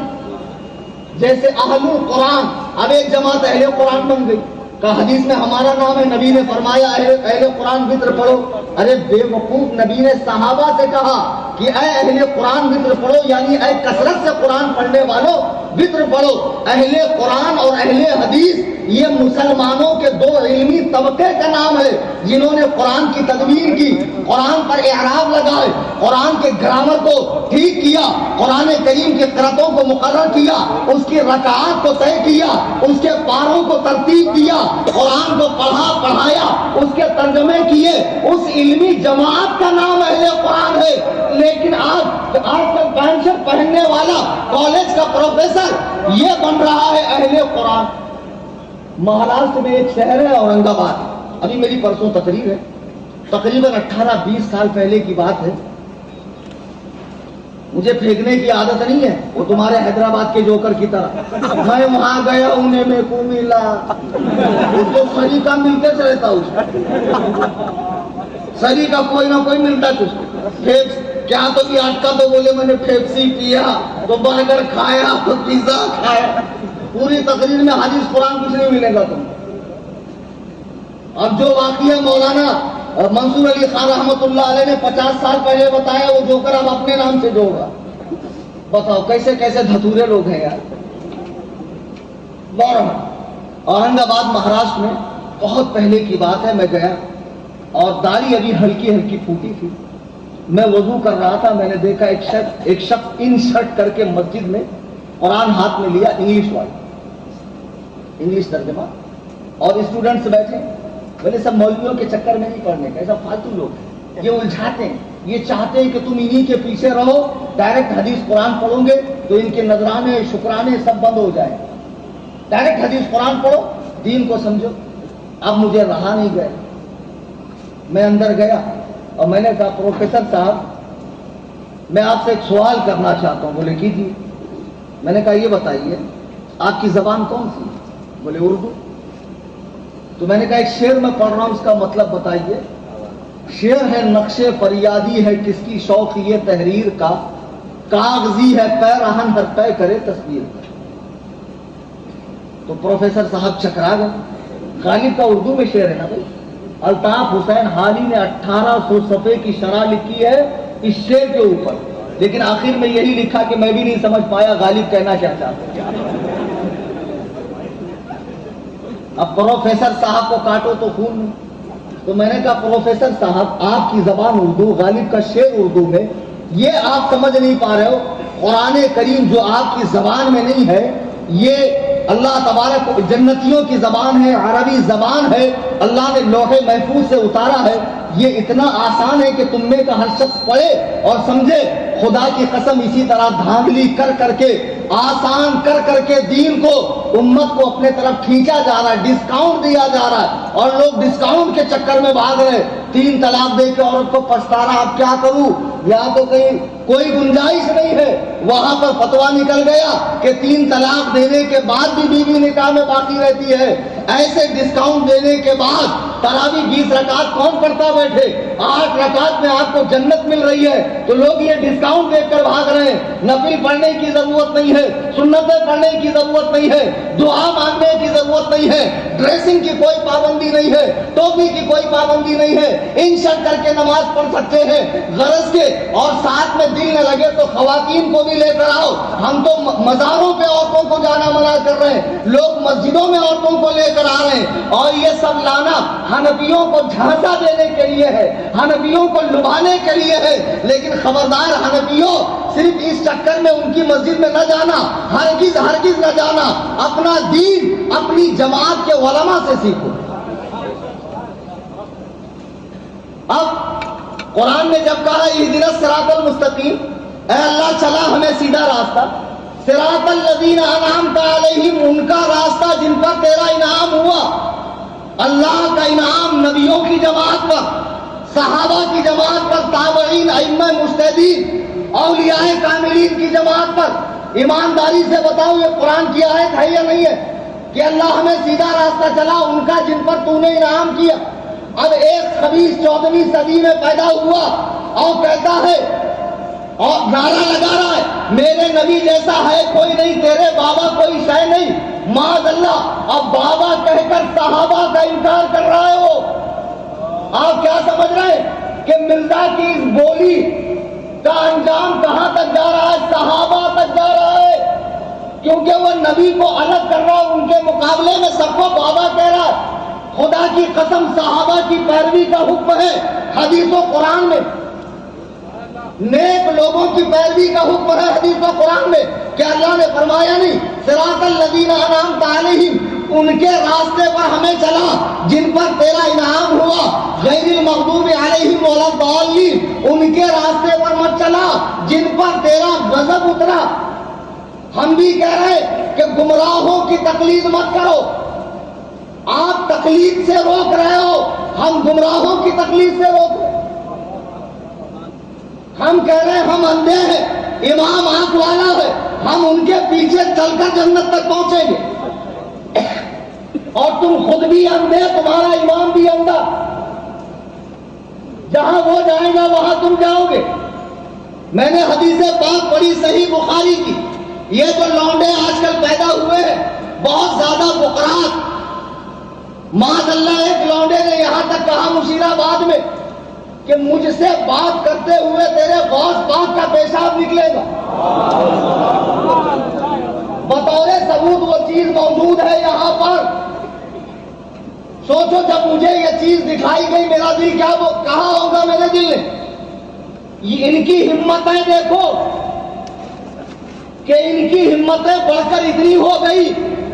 جیسے اہل القرآن، اب ایک جماعت اہل قرآن بن گئی، کہ حدیث میں ہمارا نام ہے، نبی نے فرمایا اہل قرآن وطر پڑھو۔ ارے بے وقوف، نبی نے صحابہ سے کہا کہ اے اہل قرآن وطر پڑھو، یعنی اے کثرت سے قرآن پڑھنے والوں وطر پڑھو۔ اہل قرآن اور اہل حدیث یہ مسلمانوں کے 2 علمی طبقے کا نام ہے، جنہوں نے قرآن کی تدوین کی، قرآن پر اعراب لگائے، قرآن کے گرامر کو ٹھیک کیا، قرآن کریم کے قرأتوں کو مقرر کیا، اس کی رکعات کو طے کیا، اس کے پاروں کو ترتیب دیا، قرآن کو پڑھایا، اس کے ترجمے کیے، اس علمی جماعت کا نام اہل قرآن ہے۔ لیکن آج کل پینٹ شرٹ پہننے والا کالج کا پروفیسر یہ بن رہا ہے اہل قرآن۔ مہاراشٹر میں ایک شہر ہے اورنگ آباد، ابھی میری پرسوں تقریر ہے، تقریباً 18-20 سال پہلے کی بات ہے۔ مجھے پھینکنے کی عادت نہیں ہے، وہ تمہارے حیدرآباد کے جوکر کی طرح، میں وہاں گیا انہیں میں کو ملا، اس کو سری کا ملتے سے رہتا، اس سری کا کوئی نہ کوئی ملتا، کیا تو بھی اٹکا تو بولے میں نے پیپسی پیا تو برگر کھایا تو پیزا کھایا. پوری تقریر میں حدیث قرآن کچھ نہیں ملے گا تم. اب جو واقعہ مولانا منصور علی خان رحمۃ اللہ علیہ نے 50 سال پہلے بتایا وہ جوکر اب اپنے نام سے جوڑ رہا. بتاؤ کیسے کیسے دھتورے لوگ ہیں یار. اورنگ آباد مہاراشٹر میں بہت پہلے کی بات ہے. میں گیا اور داڑھی ابھی ہلکی ہلکی پھوٹی تھی. میں وضو کر رہا تھا. میں نے دیکھا ایک شخص ان شرٹ کر کے مسجد میں قرآن ہاتھ میں لیا, انگلش والا, انگلش ترجمہ, اور اسٹوڈنٹس بیٹھے. بولے سب مولویوں کے چکر میں نہیں پڑنے کا, ایسا فالتو لوگ ہیں, یہ الجھاتے ہیں, یہ چاہتے ہیں کہ تم انہی کے پیچھے رہو, ڈائریکٹ حدیث قرآن پڑھو گے تو ان کے نذرانے شکرانے سب بند ہو جائے. ڈائریکٹ حدیث قرآن پڑھو, دین کو سمجھو. اب مجھے رہا نہیں گیا, میں اندر گیا اور میں نے کہا پروفیسر صاحب میں آپ سے ایک سوال کرنا چاہتا ہوں. بولے کیجیے. میں نے کہا یہ بتائیے آپ کی زبان کون سی؟ بولے اردو. تو میں نے کہا ایک شعر میں پڑھ رہا ہوں, اس کا مطلب بتائیے. شعر ہے نقش فریادی ہے کس کی شوق یہ تحریر کا, کاغذی ہے پیرہن ہر طے کرے تصویر کا. تو پروفیسر صاحب چکرا گئے. غالب کا اردو میں شعر ہے نا بھائی. الطاف حسین حالی نے 1800 صفحے کی شرح لکھی ہے اس شعر کے اوپر, لیکن آخر میں یہی لکھا کہ میں بھی نہیں سمجھ پایا غالب کہنا کیا چاہتے ہیں. اب پروفیسر صاحب کو کاٹو تو خون نہیں. تو میں نے کہا پروفیسر صاحب آپ کی زبان اردو, غالب کا شعر اردو میں, یہ آپ سمجھ نہیں پا رہے ہو. قرآن کریم جو آپ کی زبان میں نہیں ہے, یہ اللہ تبارک جنتیوں کی زبان ہے, عربی زبان ہے, اللہ نے لوح محفوظ سے اتارا ہے. یہ اتنا آسان ہے کہ تم میں کا ہر شخص پڑھے اور سمجھے. خدا کی قسم اسی طرح دھاندلی کر کر کے, آسان کر کر کے دین کو, امت کو اپنے طرف کھینچا جا رہا ہے, ڈسکاؤنٹ دیا جا رہا ہے, اور لوگ ڈسکاؤنٹ کے چکر میں بھاگ رہے. 3 طلاق دے کے عورت کو پچھتا رہا, اب کیا کروں, یہاں تو کہیں کوئی گنجائش نہیں ہے. وہاں پر فتوا نکل گیا کہ 3 طلاق دینے کے بعد بھی بیوی نکاح میں باقی رہتی ہے. ایسے ڈسکاؤنٹ دینے کے بعد تراویح 20 رکعت کون پڑھتا بیٹھے, 8 رکعت میں آپ کو جنت مل رہی ہے, تو لوگ یہ ڈسکاؤنٹ دیکھ کر بھاگ رہے ہیں. نفل پڑھنے کی ضرورت نہیں ہے, سنتیں پڑھنے کی ضرورت نہیں ہے, دعا مانگنے کی ضرورت نہیں ہے, ڈریسنگ کی کوئی پابندی نہیں ہے, ٹوپی کی کوئی پابندی نہیں ہے, ان شرٹ کر کے نماز پڑھ سکتے ہیں غرض کے, اور ساتھ میں دل نہ لگے تو خواتین کو بھی لے کر آؤ. ہم تو مزاروں پہ عورتوں کو جانا منع کر رہے ہیں, لوگ مسجدوں میں عورتوں کو لے کر آ رہے ہیں, اور یہ سب لانا حنفیوں کو جھانسا دینے کے لیے ہے, حنفیوں کو لبھانے کے لیے ہے. لیکن خبردار حنفیوں, صرف اس چکر میں ان کی مسجد میں نہ جانا, ہرگز ہرگز نہ جانا. اپنا دین اپنی جماعت کے علماء سے سیکھو. اب قرآن نے جب کہا اہدنا الصراط المستقیم, اے اللہ چلا ہمیں سیدھا راستہ, صراط الذین انعمت علیہم, ان کا راستہ جن پر تیرا انعام ہوا. اللہ کا انعام نبیوں کی جماعت پر, صحابہ کی جماعت پر, تابعین, ائمہ مجتہدین, اولیاء کاملین کی جماعت پر. ایمانداری سے بتاؤ یہ قرآن کی آیت ہے یا نہیں ہے کہ اللہ ہمیں سیدھا راستہ چلا ان کا جن پر تو نے انعام کیا. اب ایک خبیث 14ویں صدی میں پیدا ہوا اور کہتا ہے اور نعرہ لگا رہا ہے میرے نبی جیسا ہے کوئی نہیں, تیرے بابا کوئی شے نہیں, معاذ اللہ. اب بابا کہہ کر صحابہ کا انکار کر رہا ہے. وہ آپ کیا سمجھ رہے ہیں کہ مرزا کی اس بولی کا انجام کہاں تک جا رہا ہے؟ صحابہ تک جا رہا ہے, کیونکہ وہ نبی کو الگ کر رہا ہے, ان کے مقابلے میں سب کو بابا کہہ رہا ہے. خدا کی قسم صحابہ کی پیروی کا حکم ہے حدیث و قرآن میں, نیک لوگوں کی پیروی کا حکم ہے حدیث و قرآن میں. کہ اللہ نے فرمایا نہیں صراط الذین انعمت علیہم, ان کے راستے پر ہمیں چلا جن پر تیرا انعام ہوا, غیر المغضوب علیہم ولا الضالین, ان کے راستے پر مت چلا جن پر تیرا غضب اترا. ہم بھی کہہ رہے کہ گمراہوں کی تقلید مت کرو. آپ تقلید سے روک رہے ہو, ہم گمراہوں کی تقلید سے روک رہے. ہم کہہ رہے ہیں ہم اندھے ہیں, امام آنکھ والا ہے, ہم ان کے پیچھے چل کر جنت تک پہنچیں گے. اور تم خود بھی اندھے, تمہارا امام بھی اندھا. جہاں وہ جائے گا وہاں تم جاؤ گے. میں نے حدیث پاک پڑھی صحیح بخاری کی. یہ جو لونڈے آج کل پیدا ہوئے ہیں بہت زیادہ بکرات. معاذ اللہ ایک لونڈے نے یہاں تک کہا مشیرآباد میں کہ مجھ سے بات کرتے ہوئے تیرے غوث پاک کا پیشاب نکلے گا. بطور ثبوت وہ چیز موجود ہے یہاں پر. سوچو جب مجھے یہ چیز دکھائی گئی میرا دل کیا کہاں ہوگا میرے دل نے. ان کی ہمتیں دیکھو کہ ان کی ہمتیں بڑھ کر اتنی ہو گئی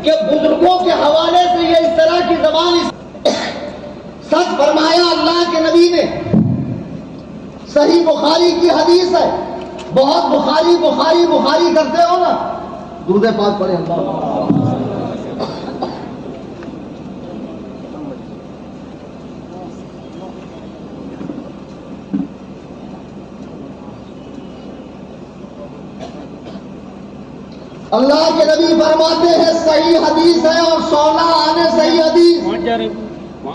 کہ بزرگوں کے حوالے سے یہ اس طرح کی زبان سچ فرمایا اللہ کے نبی نے. صحیح بخاری کی حدیث ہے. بہت بخاری بخاری بخاری کرتے ہو نا, درود پاک پڑھیں. اللہ کے نبی فرماتے ہیں صحیح حدیث ہے اور 16 آنے صحیح حدیث.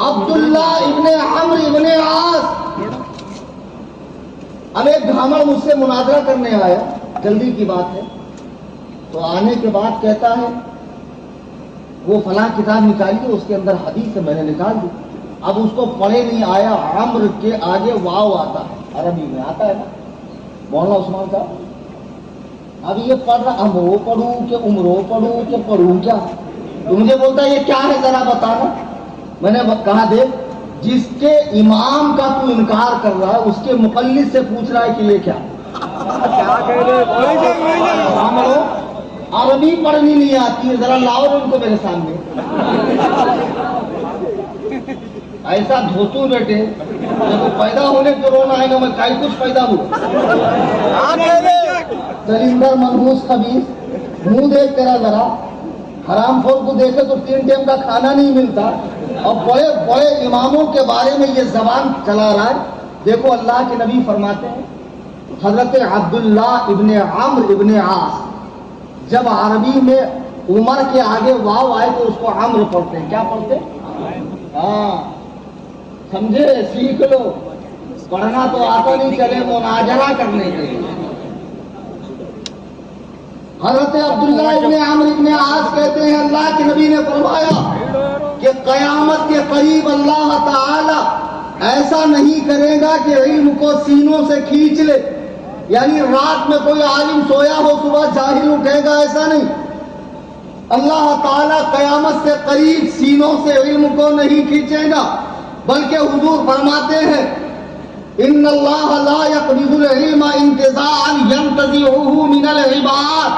عبداللہ ابن عمرو ابن عاص. اب ایک بھامڑ مجھ سے مناظرہ کرنے آیا, جلدی کی بات ہے, تو آنے کے بعد کہتا ہے وہ فلاں کتاب نکالیے اس کے اندر حدیث ہے. میں نے نکال دی. اب اس کو پڑھے نہیں آیا, عمر کے آگے واو آتا ہے, عربی میں آتا ہے نا مولانا عثمان صاحب. اب یہ پڑھ رہا, امرو پڑھوں کہ عمرو پڑھوں کہ پڑھوں کیا. تو مجھے بولتا ہے یہ کیا ہے ذرا بتانا. میں نے کہا دیکھ, جس کے امام کا تو انکار کر رہا ہے اس کے مقلد سے پوچھ رہا ہے کہ یہ کیا. عربی پڑھنی نہیں آتی ہے, ذرا لاؤ ان کو میرے سامنے. ایسا دھوتو بیٹے, جب پیدا ہونے تو رونا ہے گا میں کئی کچھ پیدا ہوں. سلندر منحوس خبیث, منہ دیکھ تیرا ذرا. حرام خور کو دیکھے تو 3 ٹائم کا کھانا نہیں ملتا, اور بڑے بڑے اماموں کے بارے میں یہ زبان چلا رہا ہے. دیکھو اللہ کے نبی فرماتے ہیں حضرت عبداللہ ابن عمرو ابن عاص جب عربی میں عمر کے آگے واو آئے تو اس کو عمرو پڑھتے ہیں. کیا پڑھتے ہیں؟ ہاں سمجھے, سیکھ لو. پڑھنا تو آتا نہیں, چلے مناظرہ کرنے کے لیے. حضرت عبداللہ ابن عمرو ابن عاص کہتے ہیں اللہ کے نبی نے فرمایا کہ قیامت کے قریب اللہ تعالی ایسا نہیں کرے گا کہ علم کو سینوں سے کھینچ لے. یعنی رات میں کوئی عالم سویا ہو صبح جاہل اٹھے گا, ایسا نہیں. اللہ تعالی قیامت سے قریب سینوں سے علم کو نہیں کھینچے گا, بلکہ حضور فرماتے ہیں ان اللہ لا يقبض العلم انتزاعا ينتزعه من العباد,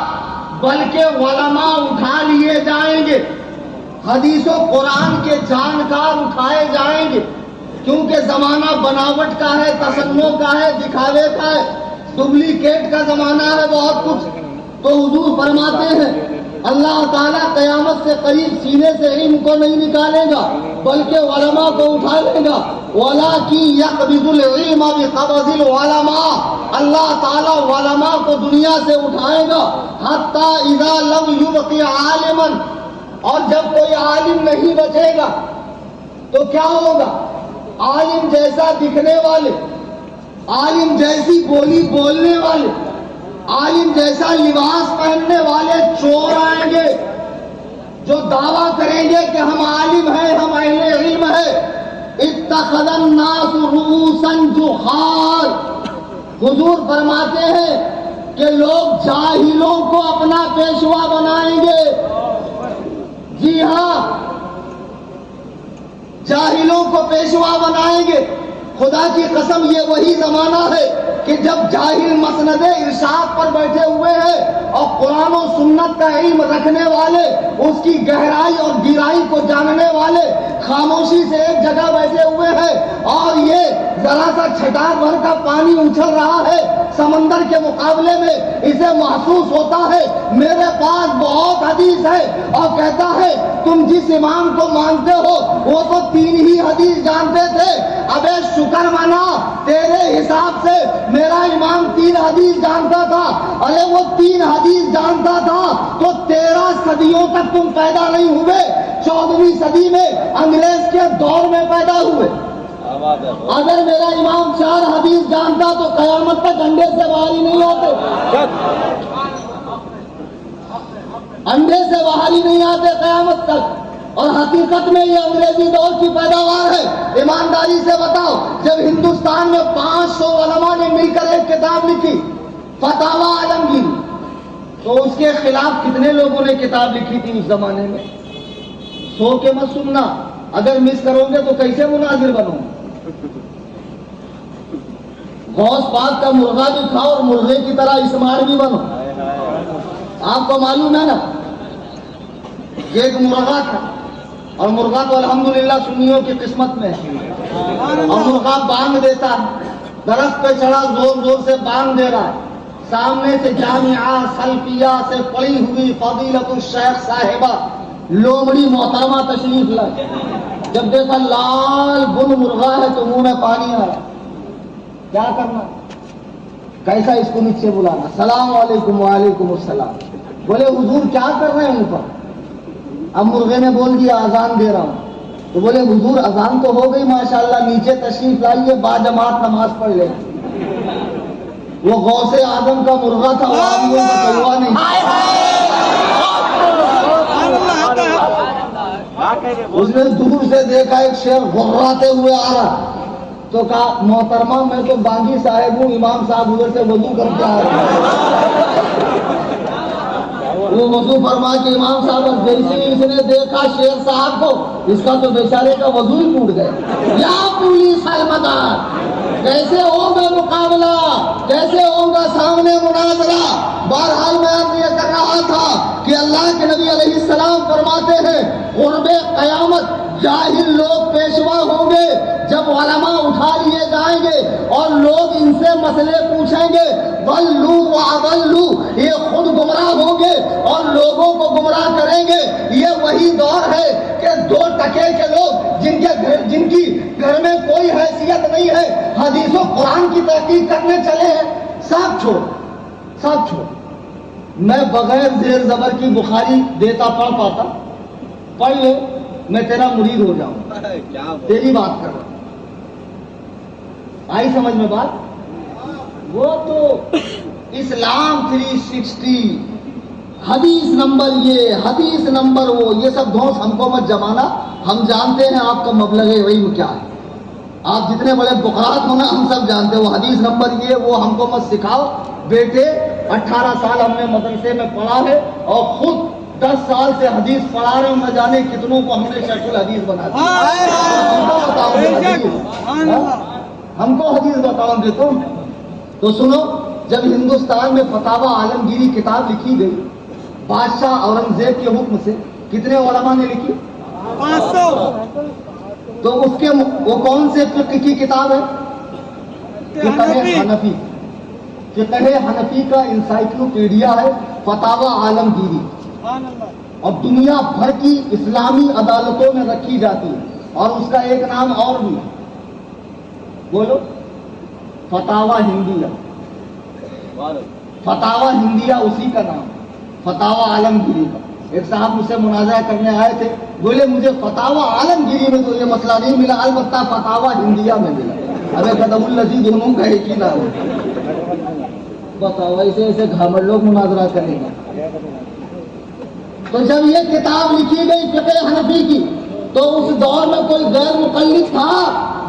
بلکہ علماء اٹھا لیے جائیں گے, حدیث و قرآن کے جانکار اٹھائے جائیں گے. کیونکہ زمانہ بناوٹ کا ہے, تصنع کا ہے, دکھاوے کا ہے, ڈپلیکیٹ کا زمانہ ہے بہت کچھ. تو حضور فرماتے ہیں اللہ تعالیٰ قیامت سے قریب سینے سے علم کو نہیں نکالے گا بلکہ علماء کو اٹھا لے گا. وَلَٰكِن يَقْبِضُ الْعِلْمَ بِقَبْضِ الْعُلَمَاءِ, اللہ تعالیٰ علماء کو دنیا سے اٹھائے گا حَتَّىٰ إِذَا لَمْ يُبْقِ عَالِمًا, اور جب کوئی عالم نہیں بچے گا تو کیا ہوگا. عالم جیسا دکھنے والے, عالم جیسی بولی بولنے والے, عالم جیسا لباس پہننے والے چور آئیں گے جو دعویٰ کریں گے کہ ہم عالم ہیں, ہم اہل علم ہیں. اتخذ الناس رؤوسا جہال, حضور فرماتے ہیں کہ لوگ جاہلوں کو اپنا پیشوا بنائیں گے. جی ہاں, جاہلوں کو پیشوا بنائیں گے. خدا کی قسم یہ وہی زمانہ ہے کہ جب جاہل مسند ارشاد پر بیٹھے ہوئے ہیں اور قرآن و سنت کا علم رکھنے والے, اس کی گہرائی اور گہرائی کو جاننے والے خاموشی سے ایک جگہ بیٹھے ہوئے ہیں اور یہ ذرا سا چھٹار بھر کا پانی اچھل رہا ہے سمندر کے مقابلے میں, اسے محسوس ہوتا ہے میرے پاس بہت حدیث ہے, اور کہتا ہے تم جس امام کو مانتے ہو وہ تو 3 ہی حدیث جانتے تھے. ابے شکر منا, تیرے حساب سے میرا امام 3 حدیث جانتا تھا. ارے وہ 3 حدیث جانتا تھا تو 13 صدیوں تک تم پیدا نہیں ہوئے, 14ویں صدی میں انگریز کے دور میں پیدا ہوئے. اگر میرا امام 4 حدیث جانتا تو قیامت تک انڈے سے باہر ہی نہیں آتے، انڈے سے باہر ہی نہیں آتے قیامت تک۔ اور حقیقت میں یہ انگریزی دور کی پیداوار ہے۔ ایمانداری سے بتاؤ، جب ہندوستان میں 500 علماء نے مل کر ایک کتاب لکھی فتاوی عالمگیری، تو اس کے خلاف کتنے لوگوں نے کتاب لکھی تھی اس زمانے میں؟ 100 کے مت سننا، اگر مس کرو گے تو کیسے مناظر بنو؟ غوث پاک کا مرغا بھی کھاؤ اور مرغے کی طرح اسمارٹ بھی بنو۔ آپ کو معلوم ہے نا، یہ ایک مرغا تھا، اور مرغا تو الحمدللہ سنیوں کی قسمت میں ہے، اور مرغا بانگ دیتا ہے، درخت پہ چڑھا زور زور سے بانگ دے رہا ہے، سامنے سے جامعہ سلفیہ سے پڑی ہوئی فضیلت الشیخ صاحبہ لومڑی محترمہ تشریف لائے، جب دیکھا لال بن مرغا ہے تو منہ میں پانی آیا، کیا کرنا؟ کیسا اس کو نیچے بلانا؟ السلام علیکم۔ وعلیکم السلام۔ بولے حضور کیا کر رہے ہیں اوپر؟ اب مرغے نے بول دیا اذان دے رہا ہوں۔ تو بولے حضور اذان تو ہو گئی ماشاءاللہ، نیچے تشریف لائیے، با جماعت نماز پڑھ لیں۔ وہ غوث اعظم کا مرغا تھا، وہ آدمیوں کا کلوا نہیں۔ اس نے دور سے دیکھا ایک شیر غراتے ہوئے آ رہا، تو کہا محترمہ میں تو بانگی صاحب ہوں، امام صاحب ادھر سے وضو کر کے آ رہے ہیں۔ وہ وضو فرما کے امام صاحب جیسے اس نے دیکھا شیر صاحب کو، اس کا تو بیچارے کا وضو ہی ٹوٹ گیا۔ یا پولیس المدار، کیسے ہوگا مقابلہ، کیسے ہوگا سامنے مناظرہ؟ بہرحال میں آپ یہ کر رہا تھا کہ اللہ کے نبی علیہ السلام فرماتے ہیں قرب قیامت جاہل لوگ پیشوا ہوں گے، جب علماء اٹھا لیے جائیں گے اور لوگ ان سے مسئلے پوچھیں گے، ضلوا واضلوا، یہ خود گمراہ ہوں گے اور لوگوں کو گمراہ کریں گے۔ یہ وہی دور ہے کہ 2 ٹکے کے لوگ جن کی گھر میں کوئی حیثیت نہیں ہے، حدیث و قرآن کی تحقیق کرنے چلے ہیں۔ سب چھوڑ، میں بغیر زیر زبر کی بخاری دیتا پڑھ پاتا، پڑھ لے، میں تیرا مرید ہو جاؤں، تیری بات کر رہا ہوں۔ آئی سمجھ میں بات؟ وہ تو اسلام 360، حدیث نمبر یہ، حدیث نمبر وہ، یہ سب دھوس ہم کو مت جمانا، ہم جانتے ہیں آپ کا مبلغ علم کیا ہے، آپ جتنے بڑے بقرات ہونا ہم سب جانتے ہیں، وہ حدیث نمبر یہ وہ ہم کو مت سکھاؤ۔ بیٹے 18 سال ہم نے مدرسے میں پڑھا ہے اور خود 10 سال سے حدیث پڑھا رہے ہوں، نہ جانے کتنوں کو ہم نے شیخ الحدیث بنا دیا۔ ہم کو حدیث بتاؤ گے تم؟ تو سنو، جب ہندوستان میں فتاوی عالمگیری کتاب لکھی گئی بادشاہ اورنگزیب کے حکم سے، کتنے علماء نے لکھی؟ 500۔ تو اس کے وہ کون سے فقہ کی کتاب ہے؟ حنفی، فقہ حنفی کا انسائکلوپیڈیا ہے فتاوی عالمگیری، اور دنیا بھر کی اسلامی عدالتوں میں رکھی جاتی ہے، اور اس کا ایک نام اور بھی ہے، بولو، فتاوی ہندیہ۔ فتاوی ہندیہ اسی کا نام، فتاوی عالمگیری کا۔ ایک صاحب مجھ سے مناظرہ کرنے آئے تھے، بولے مجھے فتاوی عالمگیری میں تو یہ مسئلہ نہیں ملا، البتہ فتاوی ہندیہ میں ملا۔ ارے قدم الذی دونوں کا ایک ہی نام ہے، بتاؤ ایسے ایسے گھامر لوگ مناظرہ کریں گے۔ تو جب یہ کتاب لکھی گئی فقہ حنفی کی، تو اس دور میں کوئی غیر مقلد تھا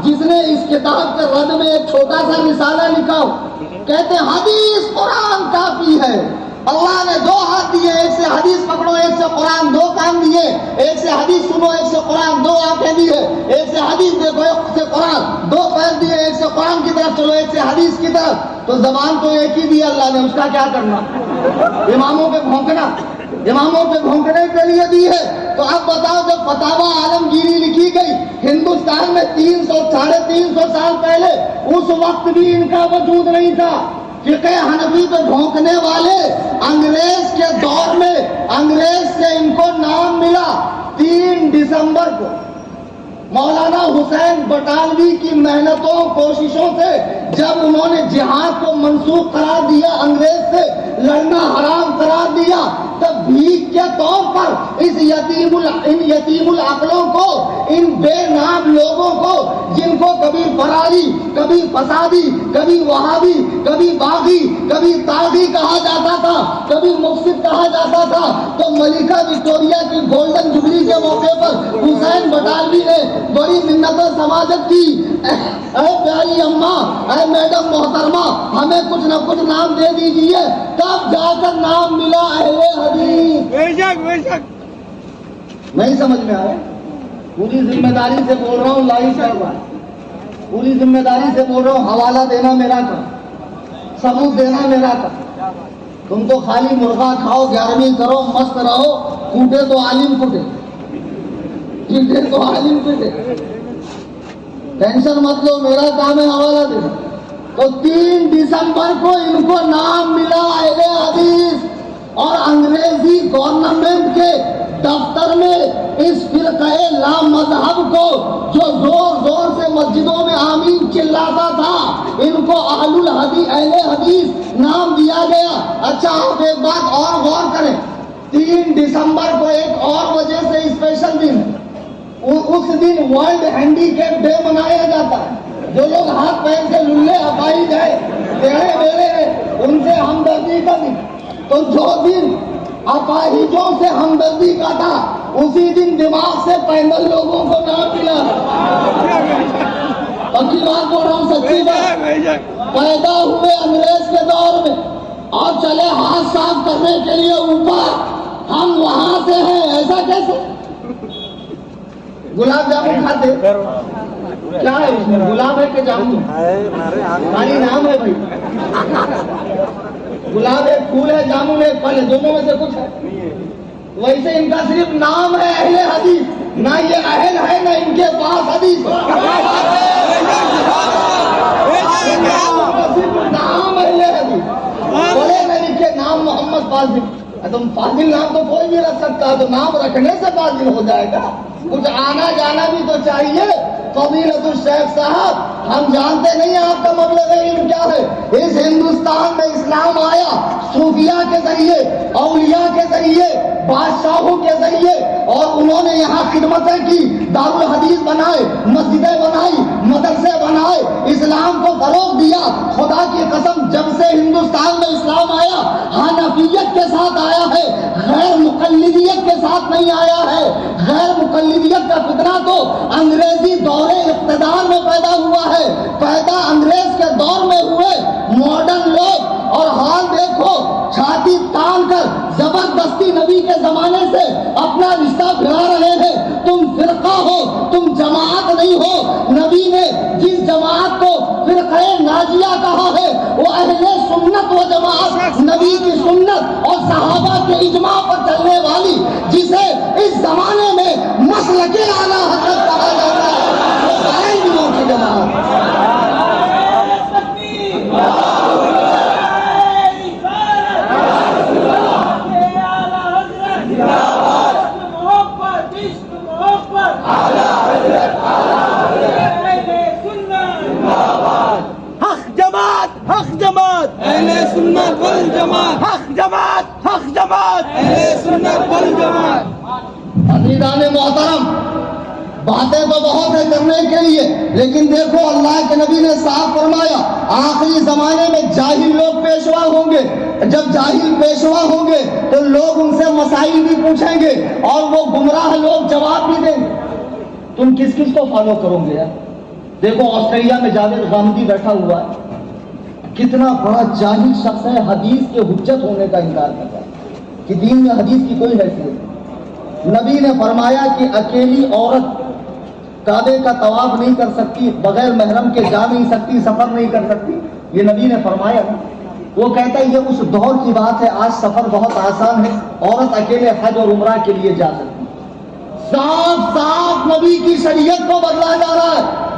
جس نے اس کتاب کے رد میں ایک چھوٹا سا رسالہ لکھا ہو؟ کہتے حدیث قرآن کافی ہے، اللہ نے 2 ہاتھ دیے، ایک سے حدیث پکڑو، ایک سے قرآن، 2 کان دیے، ایک سے حدیث سنو، ایک سے قرآن، 2 آنکھیں دیے، ایک سے حدیث دیکھو، ایک سے قرآن، 2 پیر دیے، ایک سے قرآن کی طرف چلو، ایک سے حدیث کی طرف۔ تو زبان تو ایک ہی دی اللہ نے، اس کا کیا کرنا؟ اماموں پہ بھونکنا، اماموں پہ بھونکنے کے لیے دی ہے۔ تو اب بتاؤ، جب فتاوی عالمگیری لکھی گئی ہندوستان میں 300-350 سال پہلے، اس وقت بھی ان کا وجود نہیں تھا۔ فقہ حنفی پہ بھونکنے والے انگریز کے دور میں، انگریز سے ان کو نام ملا 3 دسمبر کو، مولانا حسین بٹالوی کی محنتوں کوششوں سے جب انہوں نے جہاد کو منسوخ قرار دیا، انگریز سے لڑنا حرام قرار دیا، تو بھیک کے طور پر ان یتیم العقلوں کو، ان بے نام لوگوں کو، جن کو کبھی فراری، کبھی فسادی، کبھی وہابی، کبھی باغی، کبھی طاغی کہا جاتا تھا، کبھی مفسد کہا جاتا تھا، تو ملکہ وکٹوریہ کی گولڈن جوبلی کے موقع پر حسین بٹالوی نے بڑی منتیں سماجت کی، اے پیاری اماں، اے میڈم محترمہ، ہمیں کچھ نہ کچھ نام دے دیجئے، تب جا کر نام ملا اہل حدیث۔ بے شک بے شک۔ نہیں سمجھ میں آیا؟ پوری ذمہ داری سے بول رہا ہوں، لائیو چل رہا ہے، پوری ذمہ داری سے بول رہا ہوں، حوالہ دینا میرا کام، ثبوت دینا میرا کام۔ تم تو خالی مرغا کھاؤ، 11ویں کرو، مست رہو، کوٹے تو عالم کوٹے، پیٹے تو عالم پیٹے، ٹینشن مت لو، میرا کام ہے حوالہ دینا۔ تو 3 دسمبر کو ان کو نام ملا اہل حدیث، اور انگریزی گورنمنٹ کے دفتر میں اس فرقہ لامذہب کو جو زور زور سے مسجدوں میں آمین چلاتا تھا، ان کو اہل حدیث نام دیا گیا۔ اچھا آپ ایک بات اور غور کریں، 3 دسمبر کو ایک اور وجہ سے اسپیشل دن ہے، اس دن ورلڈ ہینڈی کیپ ڈے منایا جاتا ہے۔ جو لوگ ہاتھ پیر سے للے ہپائی گئے، ٹیڑھے میڑے ہیں، ان سے ہمدردی کا دن۔ تو جو دن اپاہجوں سے ہمدردی کا تھا، اسی دن دماغ سے پینل لوگوں کو نام ملا۔ پکی بات بول رہا ہوں، سچی بات۔ پیدا ہوئے انگریز کے دور میں اور چلے ہاتھ صاف کرنے کے لیے اوپر، ہم وہاں سے ہیں، ایسا کیسے؟ گلاب جامن کھاتے کیا ہے اس میں؟ گلاب ہے کہ جامن؟ ہماری نام ہے بھائی، گلاب ایک پھول ہے، جامن ایک پھل ہے، دونوں میں سے کچھ ہے۔ ویسے ان کا صرف نام ہے اہل حدیث، نہ یہ اہل ہے نہ ان کے پاس حدیث، صرف نام اہل حدیث۔ بڑے میں لکھے نام محمد فاضل، تم فاضل نام تو کوئی بھی رکھ سکتا ہے، تو نام رکھنے سے فاضل ہو جائے گا؟ کچھ آنا جانا بھی تو چاہیے۔ فضیلت الشیخ صاحب، ہم جانتے نہیں آپ کا مبلغ علم کیا ہے۔ اس ہندوستان میں اسلام آیا صوفیاء کے ذریعے، اولیاء کے ذریعے، بادشاہوں کے ذریعے، اور انہوں نے یہاں خدمتیں کی، دارالحدیث بنائے، مسجدیں بنائی، مدرسے بنائے، اسلام کو فروغ دیا۔ خدا کی قسم، جب سے ہندوستان میں اسلام آیا، حنفیت کے ساتھ آیا ہے، غیر مقلدیت کے ساتھ نہیں آیا ہے۔ غیر مقلدیت کا فتنہ تو انگریزی دور اقتدار میں پیدا ہوا ہے، پیدا انگریز کے دور میں ہوئے ماڈرن لوگ، اور حال دیکھو، چھاتی تان کر زبردستی نبی کے زمانے سے اپنا رشتہ پھیلا رہے ہیں۔ تم فرقہ ہو، تم جماعت نہیں ہو۔ نبی نے جس جماعت کو فرقہ ناجیہ کہا ہے، وہ اہل سنت و جماعت، نبی کی سنت اور صحابہ کے اجماع پر چلنے والی، جسے اس زمانے میں مسلک اعلیٰ حضرت کہا جاتا ہے، وہ سارے دنوں کی جماعت۔ حق جماعت اہل سنت والجماعت، حق جماعت، حق جماعت اہل سنت والجماعت۔ عزیزان محترم، باتیں تو بہت ہیں کرنے کے لیے، لیکن دیکھو اللہ کے نبی نے صاف فرمایا، آخری زمانے میں جاہل لوگ پیشوا ہوں گے۔ جب جاہل پیشوا ہوں گے تو لوگ ان سے مسائل بھی پوچھیں گے، اور وہ گمراہ لوگ جواب بھی دیں گے۔ تم کس کس کو فالو کرو گے یار؟ دیکھو آسٹریلیا میں جاوید غامدی بیٹھا ہوا ہے، کتنا بڑا جاہل شخص ہے، حدیث کے حجت ہونے کا انکار کرتا ہے کہ دین میں حدیث کی کوئی حیثیت نہیں۔ نبی نے فرمایا کہ اکیلی عورت کعبے کا طواف نہیں کر سکتی، بغیر محرم کے جا نہیں سکتی، سفر نہیں کر سکتی، یہ نبی نے فرمایا۔ وہ کہتا ہے یہ اس دور کی بات ہے، آج سفر بہت آسان ہے، عورت اکیلے حج اور عمرہ کے لیے جا سکتی۔ صاف صاف نبی کی شریعت کو بدلا جا رہا ہے۔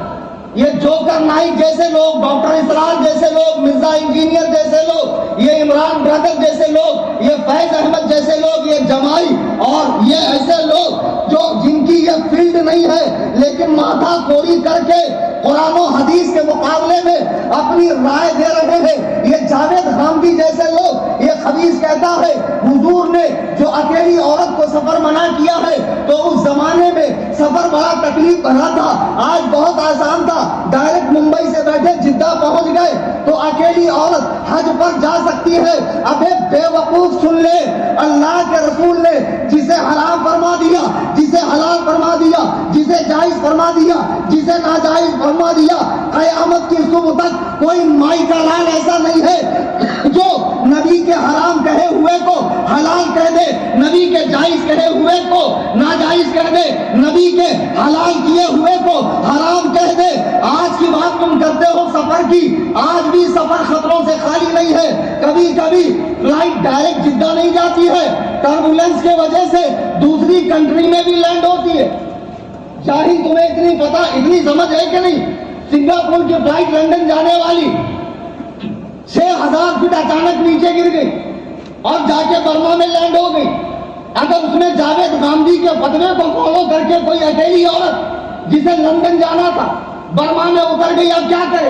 یہ جوکر نائک جیسے لوگ، ڈاکٹر اسرار جیسے لوگ، مرزا انجینئر جیسے لوگ، یہ عمران برادر جیسے لوگ، یہ فیض احمد جیسے لوگ، یہ جمائی اور یہ ایسے لوگ جو جن کی یہ فیلڈ نہیں ہے، لیکن ماتھا کوڑی کر کے قرآن و حدیث کے مقابلے میں اپنی رائے دے رہے ہیں۔ یہ جاوید غامدی جیسے لوگ، یہ خبیث کہتا ہے حضور نے جو اکیلی عورت کو سفر منع کیا ہے تو اس زمانے میں سفر بڑا تکلیف بھرا تھا، آج بہت آسان تھا، ڈائریکٹ ممبئی سے بیٹھے جدہ پہنچ گئے تو اکیلی عورت حج پر جا سکتی ہے۔ ابے بے وقوف سن لے، اللہ کے رسول نے جسے حرام فرما دیا، جسے حلال فرما دیا، جسے جائز فرما دیا، جسے ناجائز فرما دیا، قیامت کی صبح تک کوئی مائی کا لال ایسا نہیں ہے جو نبی کے حرام کہے ہوئے کو حلال کہہ دے، نبی کے جائز کہے ہوئے کو ناجائز کہہ دے، نبی کے حلال کیے ہوئے کو حرام کہہ دے۔ آج کی بات تم کرتے ہو سفر کی، آج بھی سفر خطروں سے خالی نہیں ہے۔ کبھی کبھی فلائٹ ڈائریکٹ جدہ نہیں جاتی ہے، ٹربولنس کے وجہ سے دوسری کنٹری میں بھی لینڈ ہوتی ہے۔ شاہی تمہیں اتنی پتہ، اتنی سمجھ ہے کہ نہیں؟ سنگاپور کی فلائٹ لندن جانے والی 6000 فٹ اچانک نیچے گر گئی اور جا کے برما میں لینڈ ہو گئی۔ اگر اس میں جاوید غامدی کے فتوے کو فالو کر کے کوئی اکیلی عورت جسے لندن جانا تھا برما میں اتر گئی، اب کیا کرے؟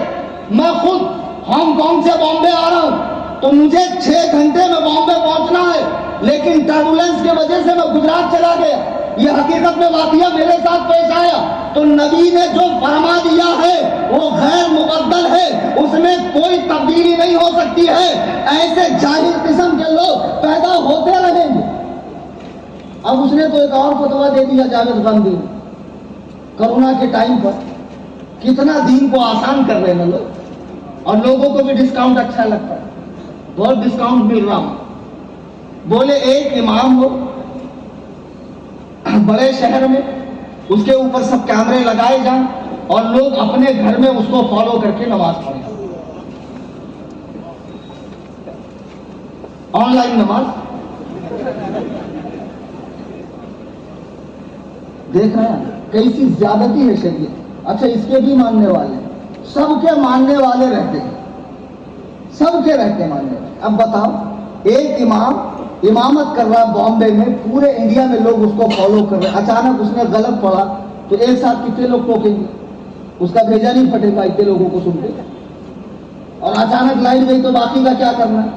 میں خود ہانگ کانگ سے بامبے آ رہا ہوں تو مجھے 6 گھنٹے میں بامبے پہنچنا ہے، لیکن ٹربولنس کی وجہ سے میں گجرات چلا گیا۔ یہ حقیقت میں واقعہ میرے ساتھ پیش آیا۔ تو نبی نے جو فرما دیا ہے وہ غیر مبدل ہے، اس میں کوئی تبدیلی نہیں ہو سکتی ہے۔ ایسے جاہل قسم کے لوگ پیدا ہوتے رہیں گے۔ اب اس نے تو ایک اور فتویٰ دے دیا جاوید غامدی کرونا کے ٹائم پر، کتنا دین کو آسان کر رہے ہیں لوگ، اور لوگوں کو بھی ڈسکاؤنٹ اچھا لگتا ہے، بہت ڈسکاؤنٹ مل رہا ہوں۔ بولے ایک امام ہو بڑے شہر میں، اس کے اوپر سب کیمرے لگائے جائیں اور لوگ اپنے گھر میں اس کو فالو کر کے نماز پڑھیں، آن لائن نماز۔ دیکھ رہے ہیں کیسی زیادتی ہے شریعت۔ اچھا اس کے بھی ماننے والے، سب کے ماننے والے رہتے ہیں، سب کے رہتے ماننے والے۔ اب بتاؤ، ایک امام امامت کر رہا بامبے میں، پورے انڈیا میں لوگ اس کو فالو کر رہے ہیں، اچانک اس نے غلط پڑھا تو ایک ساتھ کتنے لوگ ٹوکیں گے؟ اس کا بھیجا نہیں پھٹے گا اتنے لوگوں کو سن کے۔ اور اچانک لائٹ گئی تو باقی کا کیا کرنا ہے؟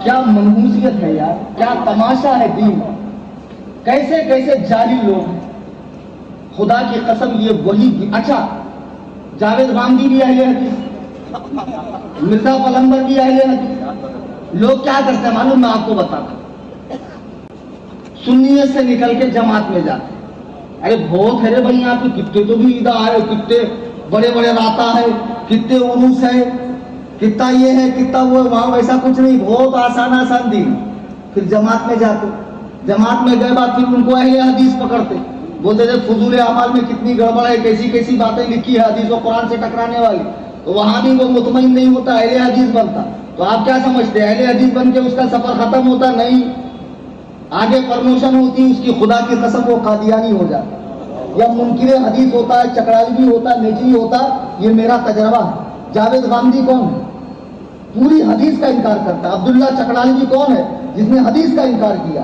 کیا منحوسیت ہے یار، کیا تماشا ہے دین، کیسے کیسے جاہل لوگ ہیں۔ خدا کی قسم یہ وہی۔ اچھا جاوید غامدی بھی اہل حدیث، مرزا پلمبر بھی اہل حدیث۔ لوگ کیا کرتے ہیں معلوم؟ میں آپ کو بتاتا ہوں، سنیت سے نکل کے جماعت میں جاتے ہیں۔ ارے بہت ہے رے بھائی، یہاں پہ کتنے تو بھی عیدہ آئے، کتنے بڑے بڑے راتا ہے، کتنے عروس ہے، کتنا یہ ہے، کتنا وہ ہے۔ وہاں ویسا کچھ نہیں، بہت آسان دین۔ پھر جماعت میں جاتے، جماعت میں گئے بعد پھر ان کو اہل حدیث پکڑتے، بولتے تھے فضول اعمال میں کتنی گڑبڑ ہے، کیسی کیسی باتیں لکھی ہے حدیث و قرآن سے ٹکرانے والی۔ تو وہاں بھی وہ مطمئن نہیں ہوتا، اہل حدیث بنتا۔ تو آپ کیا سمجھتے ہیں اہل حدیث بن کے اس کا سفر ختم ہوتا؟ نہیں، آگے پرموشن ہوتی اس کی۔ خدا کی قسم وہ قادیانی ہو جاتا، یا منکر حدیث ہوتا ہے، چکرالی ہوتا ہے، نیچی ہوتا ہے۔ یہ میرا تجربہ ہے۔ جاوید غامدی کون ہے؟ پوری حدیث کا انکار کرتا ہے۔ عبداللہ چکرالی کون ہے؟ جس نے حدیث کا انکار کیا۔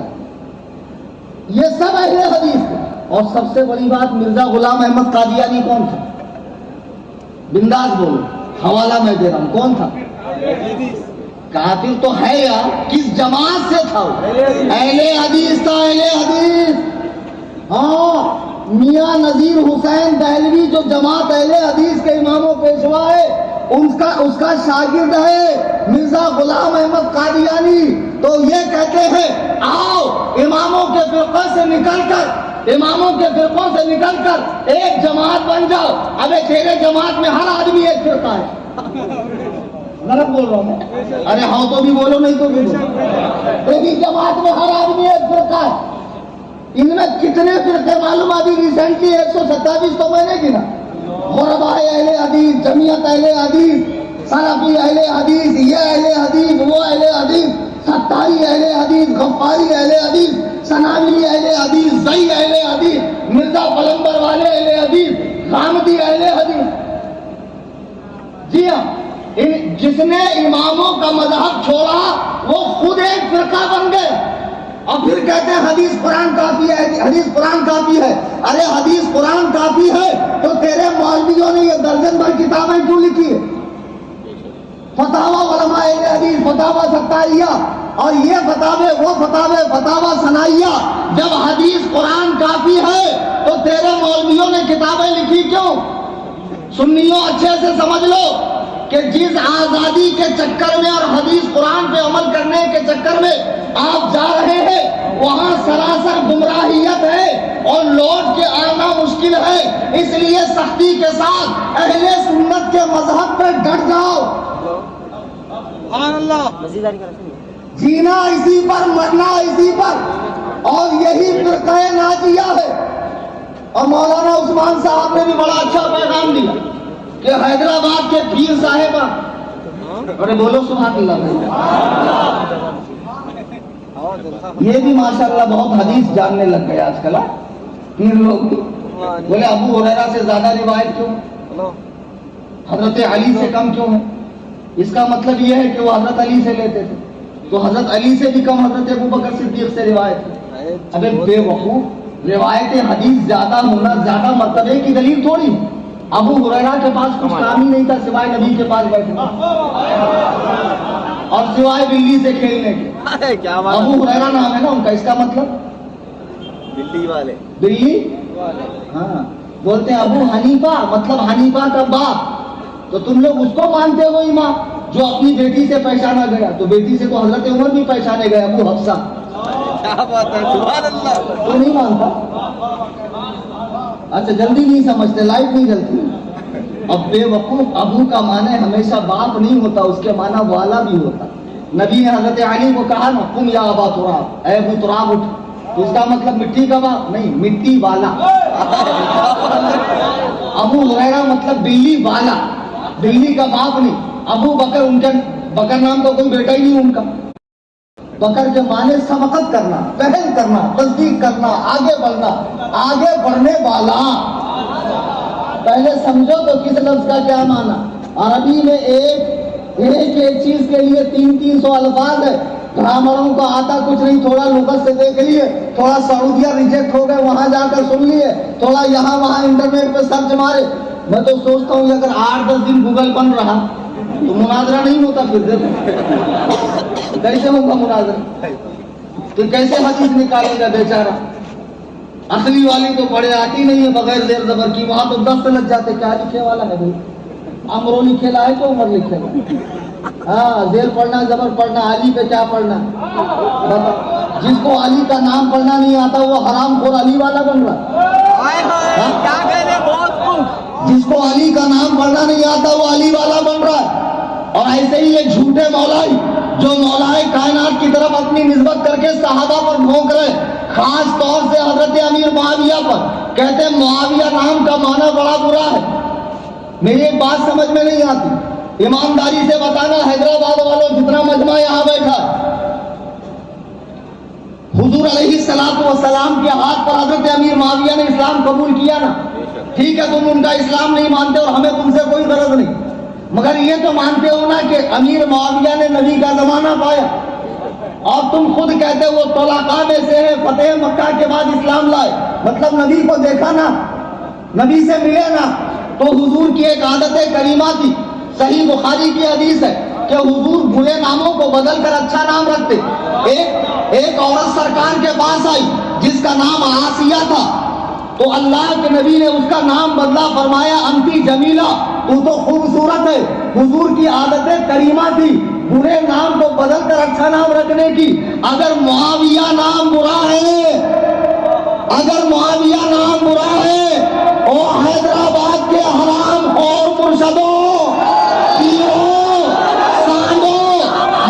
یہ سب اہل حدیث ہے۔ اور سب سے بڑی بات، مرزا غلام احمد قادیانی کون تھا؟ بنداز بولو، حوالہ میں دے رہا ہوں، کون تھا؟ کافر تو ہے یار، کس جماعت سے تھا؟ اہل حدیث تھا، اہل حدیث۔ ہاں، میاں نذیر حسین دہلوی جو جماعت اہل حدیث کے امام و پیشوا ہے، اس کا شاگرد ہے مرزا غلام احمد قادیانی۔ تو یہ کہتے ہیں آؤ اماموں کے فرقوں سے نکل کر ایک جماعت بن جاؤ۔ ابے تیرے جماعت میں ہر آدمی ایک فرقہ ہے۔ غلط بول رہا ہوں میں؟ ارے ہاں تو بھی بولو، نہیں تو بھی بولو۔ تیری جماعت میں ہر آدمی ایک فرقہ ہے۔ ان میں کتنے فرقے معلوم؟ ابھی ریسنٹلی 127 تو میں نے گنا۔ غرباء اہل حدیث، جمعیت اہل حدیث، سلفی اہل حدیث، یہ اہل حدیث، وہ اہل حدیث، ستاری اہل حدیث، غفاری اہل حدیث، سنابلی اہل حدیث، زئی اہل حدیث، مرزا پلمبر والے اہل حدیث، غامدی اہل حدیث۔ جی ہاں، جس نے اماموں کا مذہب چھوڑا وہ خود ایک فرقہ بن گئے، اور پھر کہتے ہیں حدیث قرآن کافی ہے، حدیث قرآن کافی ہے۔ ارے حدیث قرآن کافی ہے تو تیرے مولویوں نے یہ درجن بھر کتابیں کیوں لکھی ہے؟ فتاوا علماء اہل حدیث، فتاوا ستائیہ، اور یہ فتاوے وہ فتاوے، فتاوا ثنائیہ۔ جب حدیث قرآن کافی ہے تو تیرے مولویوں نے کتابیں لکھی کیوں؟ سنیوں اچھے سے سمجھ لو کہ جس آزادی کے چکر میں اور حدیث قرآن پہ عمل کرنے کے چکر میں آپ جا رہے ہیں، وہاں سراسر گمراہیت ہے اور لوٹ کے آنا مشکل ہے۔ اس لیے سختی کے ساتھ اہل سنت کے مذہب پہ ڈٹ جاؤ۔ سبحان اللہ۔ جینا اسی پر، مرنا اسی پر، اور یہی فرقہ ناجیہ ہے۔ اور مولانا عثمان صاحب نے بھی بڑا اچھا پیغام دیا کہ حیدرآباد کے پیر صاحب، ارے بولو سبحان اللہ، یہ بھی ماشاءاللہ بہت حدیث جاننے لگ گئے آج کل پیر لوگ بھی۔ بولے ابو ہریرہ سے زیادہ روایت کیوں، حضرت علی سے کم کیوں ہے؟ اس کا مطلب یہ ہے کہ وہ حضرت علی سے لیتے تھے، تو حضرت علی سے بھی کم حضرت ابو بکر صدیق سے روایت ہے۔ ابے بے وقوف، روایت حدیث زیادہ ہونا زیادہ مرتبے کی دلیل تھوڑی۔ ابو ہریرہ کے پاس کچھ کام ہی نہیں تھا سوائے نبی کے پاس بیٹھنے اور سوائے بلی سے کھیلنے کے۔ کیا بات، ابو ہریرہ نام ہے نا ان کا، اس کا مطلب بلی والے، بلی، ہاں بولتے ہیں ابو حنیفہ، مطلب حنیفہ کا باپ۔ تو تم لوگ اس کو مانتے ہو امام جو اپنی بیٹی سے پہچانا گیا؟ تو بیٹی سے تو حضرت عمر بھی پہچانے گئے، ابو حفصہ۔ کیا بات ہے، سبحان اللہ۔ تو نہیں مانتا؟ اچھا جلدی نہیں سمجھتے، لائٹ نہیں جلتی۔ اب بے وقوف، ابو کا معنی ہمیشہ باپ نہیں ہوتا، اس کے معنی والا بھی ہوتا۔ نبی نے حضرت علی کو کہا نا قم یا ابا تراب، اے ابو تراب اٹھ، تو اس کا مطلب مٹی کا باپ نہیں، مٹی والا۔ ابو ہریرہ مطلب بلی والا، بلی کا باپ نہیں۔ ابو بکر، ان کے بکر نام تو کوئی بیٹا ہی نہیں ان کا۔ بکر کے معنی سبقت کرنا، پہل کرنا، تصدیق کرنا، آگے بڑھنا، آگے بڑھنے والا۔ پہلے سمجھو تو کس لفظ کا کیا معنی۔ عربی میں ایک چیز کے لیے 300 الفاظ ہے۔ گرامروں کو آتا کچھ نہیں، تھوڑا لغت سے دیکھ لیے، تھوڑا سعودیہ ریجیکٹ ہو گئے وہاں جا کر سن لیے، تھوڑا یہاں وہاں انٹرنیٹ پہ سرچ مارے۔ میں تو سوچتا ہوں اگر 8-10 دن گوگل بند رہا تو مناظرہ نہیں ہوتا، پھر کیسے ہوگا مناظرہ؟ تو کیسے حدیث نکالے گا بیچارہ؟ اصلی والی تو پڑھے آتی نہیں ہے بغیر زیر زبر کی، وہاں تو دست لگ جاتے، کیا لکھے والا ہے بھائی؟ امرو لکھے لا ہے کہ عمر لکھے لا؟ ہاں زیر پڑھنا، زبر پڑھنا، علی پہ کیا پڑھنا؟ جس کو علی کا نام پڑھنا نہیں آتا وہ حرام خور علی والا بن رہا۔ کیا کہہ رہے، بہت خوب۔ جس کو علی کا نام پڑھنا نہیں آتا وہ علی والا بن رہا ہے۔ اور ایسے ہی یہ جھوٹے مولائی جو مولائے کائنات کی طرف اپنی نسبت کر کے صحابہ پر بھونک رہے، خاص طور سے حضرت امیر معاویہ پر، کہتے ہیں معاویہ نام کا معنی بڑا برا ہے۔ میری ایک بات سمجھ میں نہیں آتی، ایمانداری سے بتانا حیدرآباد والوں جتنا مجمع یہاں بیٹھا، حضور علیہ السلام کے ہاتھ پر حضرت امیر معاویہ نے اسلام قبول کیا نا؟ ٹھیک ہے تم ان کا اسلام نہیں مانتے اور ہمیں تم سے کوئی غرض نہیں، مگر یہ تو مانتے ہو نا کہ امیر معاویہ نے نبی کا زمانہ پایا، اور تم خود کہتے وہ طلقاء میں سے ہے، فتح مکہ کے بعد اسلام لائے، مطلب نبی کو دیکھا نا، نبی سے ملے نا۔ تو حضور کی ایک عادت کریمہ تھی، صحیح بخاری کی حدیث ہے کہ حضور برے ناموں کو بدل کر اچھا نام رکھتے۔ ایک عورت سرکار کے پاس آئی جس کا نام آسیہ تھا، تو اللہ کے نبی نے اس کا نام بدلا، فرمایا انتی جمیلہ، تو خوبصورت ہے۔ حضور کی عادت کریمہ تھی برے نام کو بدل کر اچھا نام رکھنے کی۔ اگر معاویہ نام برا ہے، اگر معاویہ نام برا ہے، او حیدرآباد کے حرام اور مرشدوں، پیروں، سانگوں،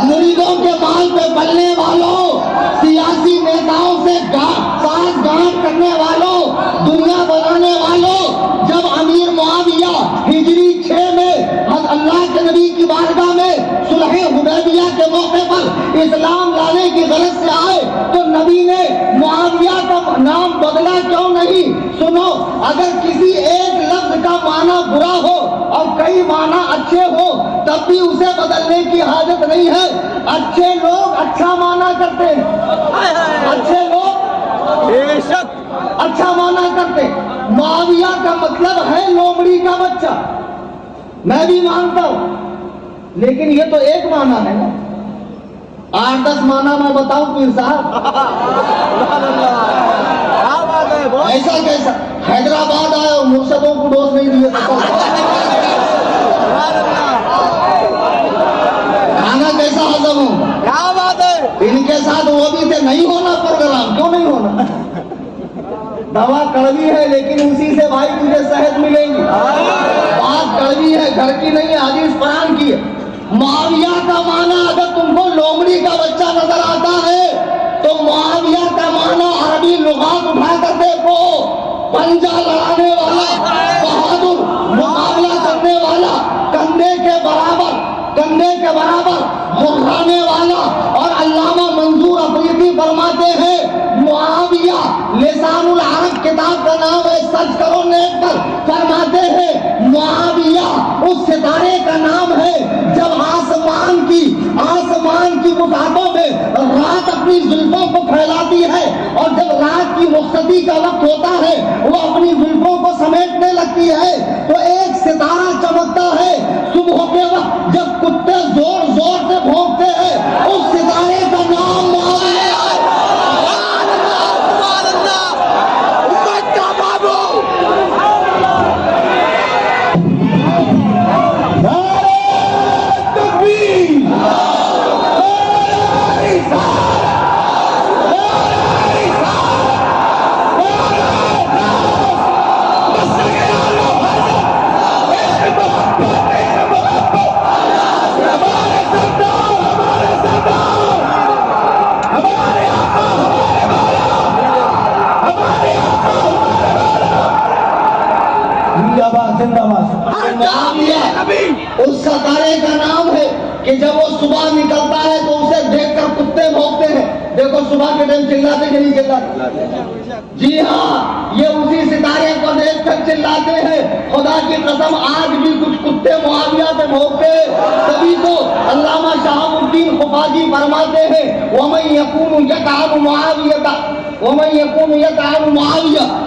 مریدوں کے مال پہ پلنے والوں، سیاسی نیتاؤں سے ساز گانٹ کرنے والوں، دنیا بنانے والوں، جب امیر معاویہ ہجری 6 میں اللہ کے نبی کی بارگاہ میں صلح حدیبیہ کے موقع پر اسلام لانے کی غرض سے آئے تو نبی نے معاویہ کا نام بدلا کیوں نہیں؟ سنو، اگر کسی ایک لفظ کا معنی برا ہو اور کئی معنی اچھے ہو تب بھی اسے بدلنے کی حاجت نہیں ہے۔ اچھے لوگ اچھا معنی کرتے ہیں، اچھے لوگ بے شک اچھا معنی کرتے۔ معاویہ کا مطلب ہے لومڑی کا بچہ، میں بھی مانتا ہوں، لیکن یہ تو ایک معنی ہے نا، 8-10 معنی میں بتاؤں پیر صاحب؟ کیا بات ہے بہت ایسا کیسا؟ حیدرآباد آئے اور مرشدوں کو ڈوز نہیں دیے تو کھانا کیسا ہضم ہو؟ کیا بات ہے ان کے ساتھ وہ بھی تھے، نہیں ہونا پروگرام، کیوں نہیں ہونا؟ دوا کڑوی ہے لیکن اسی سے بھائی تجھے صحت ملے گی، بات کڑوی ہے گھر کی نہیں ہے، حدیث قرآن کی ہے۔ معاویہ کا معنی اگر تم کو لومڑی کا بچہ نظر آتا ہے تو معاویہ کا معنی عربی لغات اٹھا کر دیکھو، پنجہ لڑانے والا، بہادر، مقابلہ کرنے والا، کندھے کے برابر مرغانے والا۔ اور علامہ منظور افریدی فرماتے ہیں معاویہ لسان العرب کتاب کا نام ہے، سرچ کرو نیٹ پر، فرماتے ہیں معاویہ اس ستارے کا نام ہے جب آسمان کی وسعتوں میں رات اپنی زلفوں کو پھیلاتی ہے، اور جب رات کی رخصتی کا وقت ہوتا ہے وہ اپنی زلفوں کو سمیٹنے لگتی ہے تو ایک ستارہ چمکتا ہے۔ صبح کے وقت جب کتے زور زور سے بھونکتے ہیں اس ستارے کا نام معاویہ ہے۔ اس ستارے کا نام ہے کہ جب وہ صبح نکلتا ہے تو اسے دیکھ کر کتے بھونکتے ہیں۔ دیکھو صبح کے ٹائم چلاتے کہ نہیں چلاتے؟ جی ہاں، یہ اسی ستارے کو دیکھ کر چلاتے ہیں۔ خدا کی قسم آج بھی کچھ کتے معاویہ سے بھونکتے ہیں۔ تبھی تو علامہ شہاب الدین خفاجی فرماتے ہیں وَمَن يَكُونُ يَطْعَنُ مُعَاوِيَةَ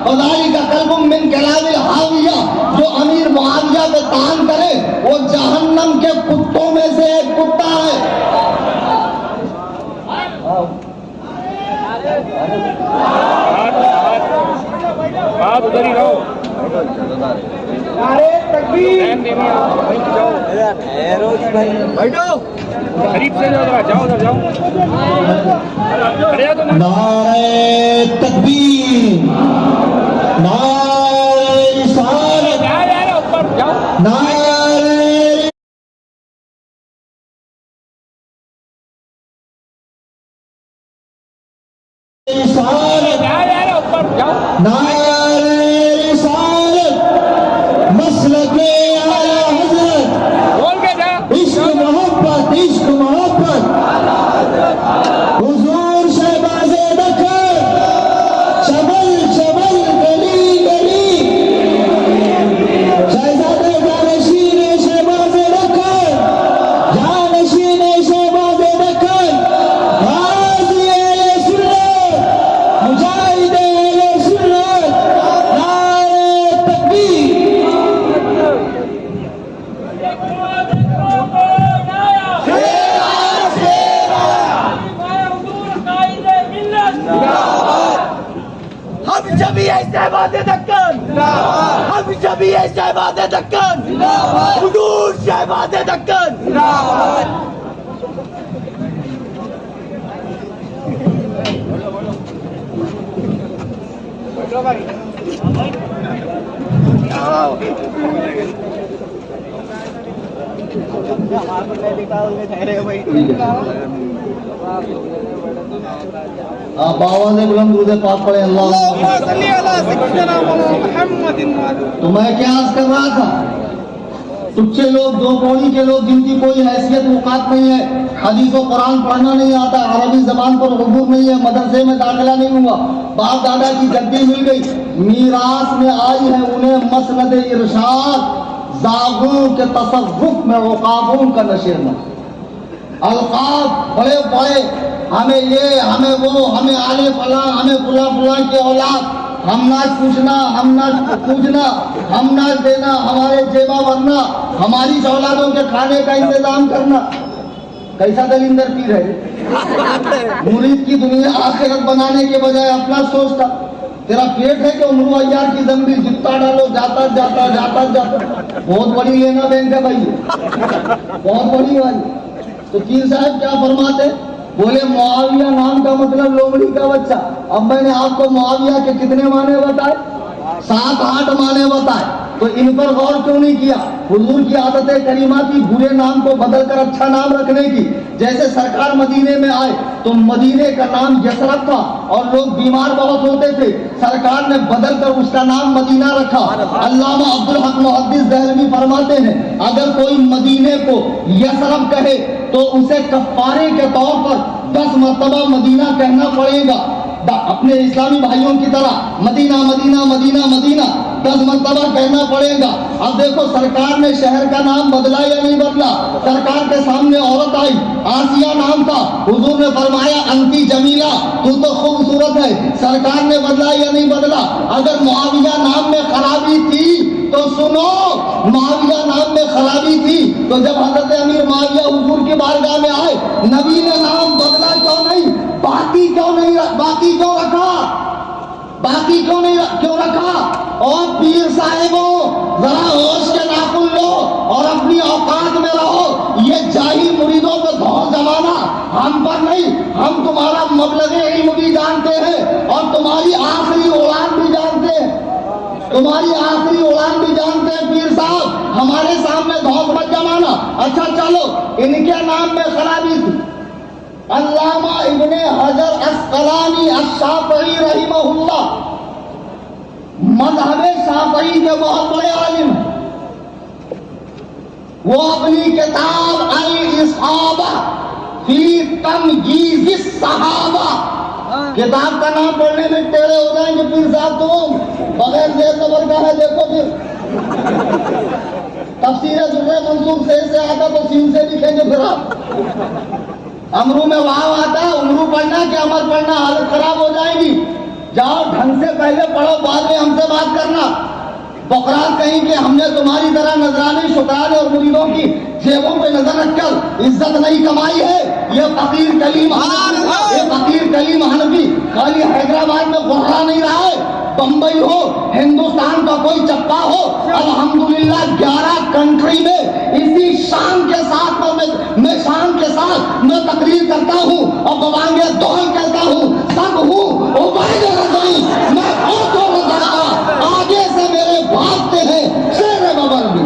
فَذَلِكَ قَلْبٌ مِّن كَلَامِ الْحَاوِيَةِ، جو امیر معاویہ پہ طعن کرے وہ جہنم کے کتوں میں سے ایک کتا ہے۔ آپ ادھر ہی رہو، بیٹھو قریب سے جاؤ، ادھر جاؤ، نعرہ تکبیر، نعرہ رسالت، اوپر جاؤ، نعرہ رسالت، اوپر جاؤ، نعرہ رسالت، مسلک اعلی حضرت، بول کے جا، عشق محبت حضور شہباز دکن، چمل گلی گلی، شہزادے جانشین شہباز دکن، جانشین شہباز دکن، غازی اہل سنت، مجاہد اہل سنت، نعرہ تکبیر۔ ہم جبھی شہباز دکن، ہم جبھی شہباز دکن، حضور شہباز دکن۔ آپ آواز بلند درود پاک پڑھیں اللہ۔ تو میں کیا عرض کر رہا تھا، تجھے لوگ دو کوڑی کے لوگ جن کی کوئی حیثیت اوقات نہیں ہے، حدیث و قرآن پڑھنا نہیں آتا، عربی زبان پر عبور نہیں ہے، مدرسے میں داخلہ نہیں ہوا، باپ دادا کی گدی مل گئی، میراث میں آئی ہے انہیں مسند ارشاد، زاغوں کے تصرف میں عقابوں کا نشیرنا، القاب بڑے بڑے، ہمیں یہ ہمیں وہ، ہمیں آل فلاں، ہمیں فلاں فلاں کی اولاد، ہم ناچ پوچھنا، ہم ناچ دینا، ہمارے جیبا بھرنا، ہماری اولادوں کے کھانے کا انتظام کرنا. کیسا دلیندر پیر ہے؟ مرید کی دنیا آخرت بنانے کے بجائے اپنا سوچتا. تیرا پیٹ ہے کہ عمرو عیار کی زنبیل جتا ڈالو، جاتا جاتا. بہت بڑی لینا بینک ہے بھائی، بہت بڑی بھائی. تو پیر صاحب کیا فرماتے؟ بولے معاویہ نام کا مطلب لومڑی کا بچہ. اب میں نے آپ کو معاویہ کے کتنے معنی بتائے؟ 7-8 معنی بتائے. تو ان پر غور کیوں نہیں کیا؟ حضور کی عادت کریمہ تھی برے نام کو بدل کر اچھا نام رکھنے کی. جیسے سرکار مدینے میں آئے تو مدینے کا نام یثرب تھا اور لوگ بیمار بہت ہوتے تھے، سرکار نے بدل کر اس کا نام مدینہ رکھا. علامہ عبدالحق محدث دہلوی فرماتے ہیں اگر کوئی مدینے کو یثرب کہے تو اسے کفارے کے طور پر 10 مرتبہ مدینہ کہنا پڑے گا. اپنے اسلامی بھائیوں کی طرح مدینہ مدینہ مدینہ مدینہ 10 مرتبہ کہنا پڑے گا. اب دیکھو سرکار نے شہر کا نام بدلا یا نہیں بدلا؟ سرکار کے سامنے عورت آئی، آسیہ نام تھا، حضور نے فرمایا انتی جمیلہ، تو خوبصورت ہے. سرکار نے بدلا یا نہیں بدلا؟ اگر معاویہ نام میں خرابی تھی تو سنو، معاویہ نام میں خرابی تھی تو جب حضرت امیر معاویہ حضور کی بارگاہ میں آئے، نبی نے نام بدلا کیوں نہیں؟ باقی کیوں رکھا؟ اور پیر صاحبوں ذرا ہوش کے ناخن لو اور اپنی اوقات میں رہو. یہ جاہل مریدوں پہ دھول جمانا ہم پر نہیں. ہم تمہارا مبلغ علم بھی جانتے ہیں اور تمہاری آخری اولاد بھی جانتے ہیں. پیر صاحب ہمارے سامنے دھول مت جمانا. اچھا چلو، ان کے نام میں خرابی تھی. علامہ ابن حجر عسقلانی الشافعی رحمہ اللہ مذہب شافعی کے بہت بڑے عالم ہیں. وہ اپنی کتاب الاصابہ فی تمییز الصحابہ، کتاب کا نام پڑھنے میں ٹیڑے ہو جائیں گے پیر صاحب تم، بغیر زیر زبر کا ہے. دیکھو پھر تفسیر درر منصور سے آتا تو سین سے لکھیں گے. پھر آپ امرو میں واو آتا ہے، امرو پڑھنا کہ امر پڑھنا، حالت خراب ہو جائے گی. جاؤ ڈھنگ سے پہلے پڑھو، بعد میں ہم سے بات کرنا. بقرات کہیں کہ ہم نے تمہاری طرح نذرانے شکرانے اور مریدوں کی جیبوں پہ نظر رکھ کر عزت نہیں کمائی ہے. یہ فقیر کلیم حنفی خالی حیدرآباد میں غرہ نہیں رہا ہے، بمبئی ہو، ہندوستان کا کوئی چپا ہو، الحمدللہ 11 کنٹری میں اسی شان کے ساتھ میں تقریر کرتا ہوں اور بوانگے دول کہتا ہوں، سب ہوں عبید رضوی، میں بہت آگے سے میرے بھاگتے ہیں شیر ببر بھی.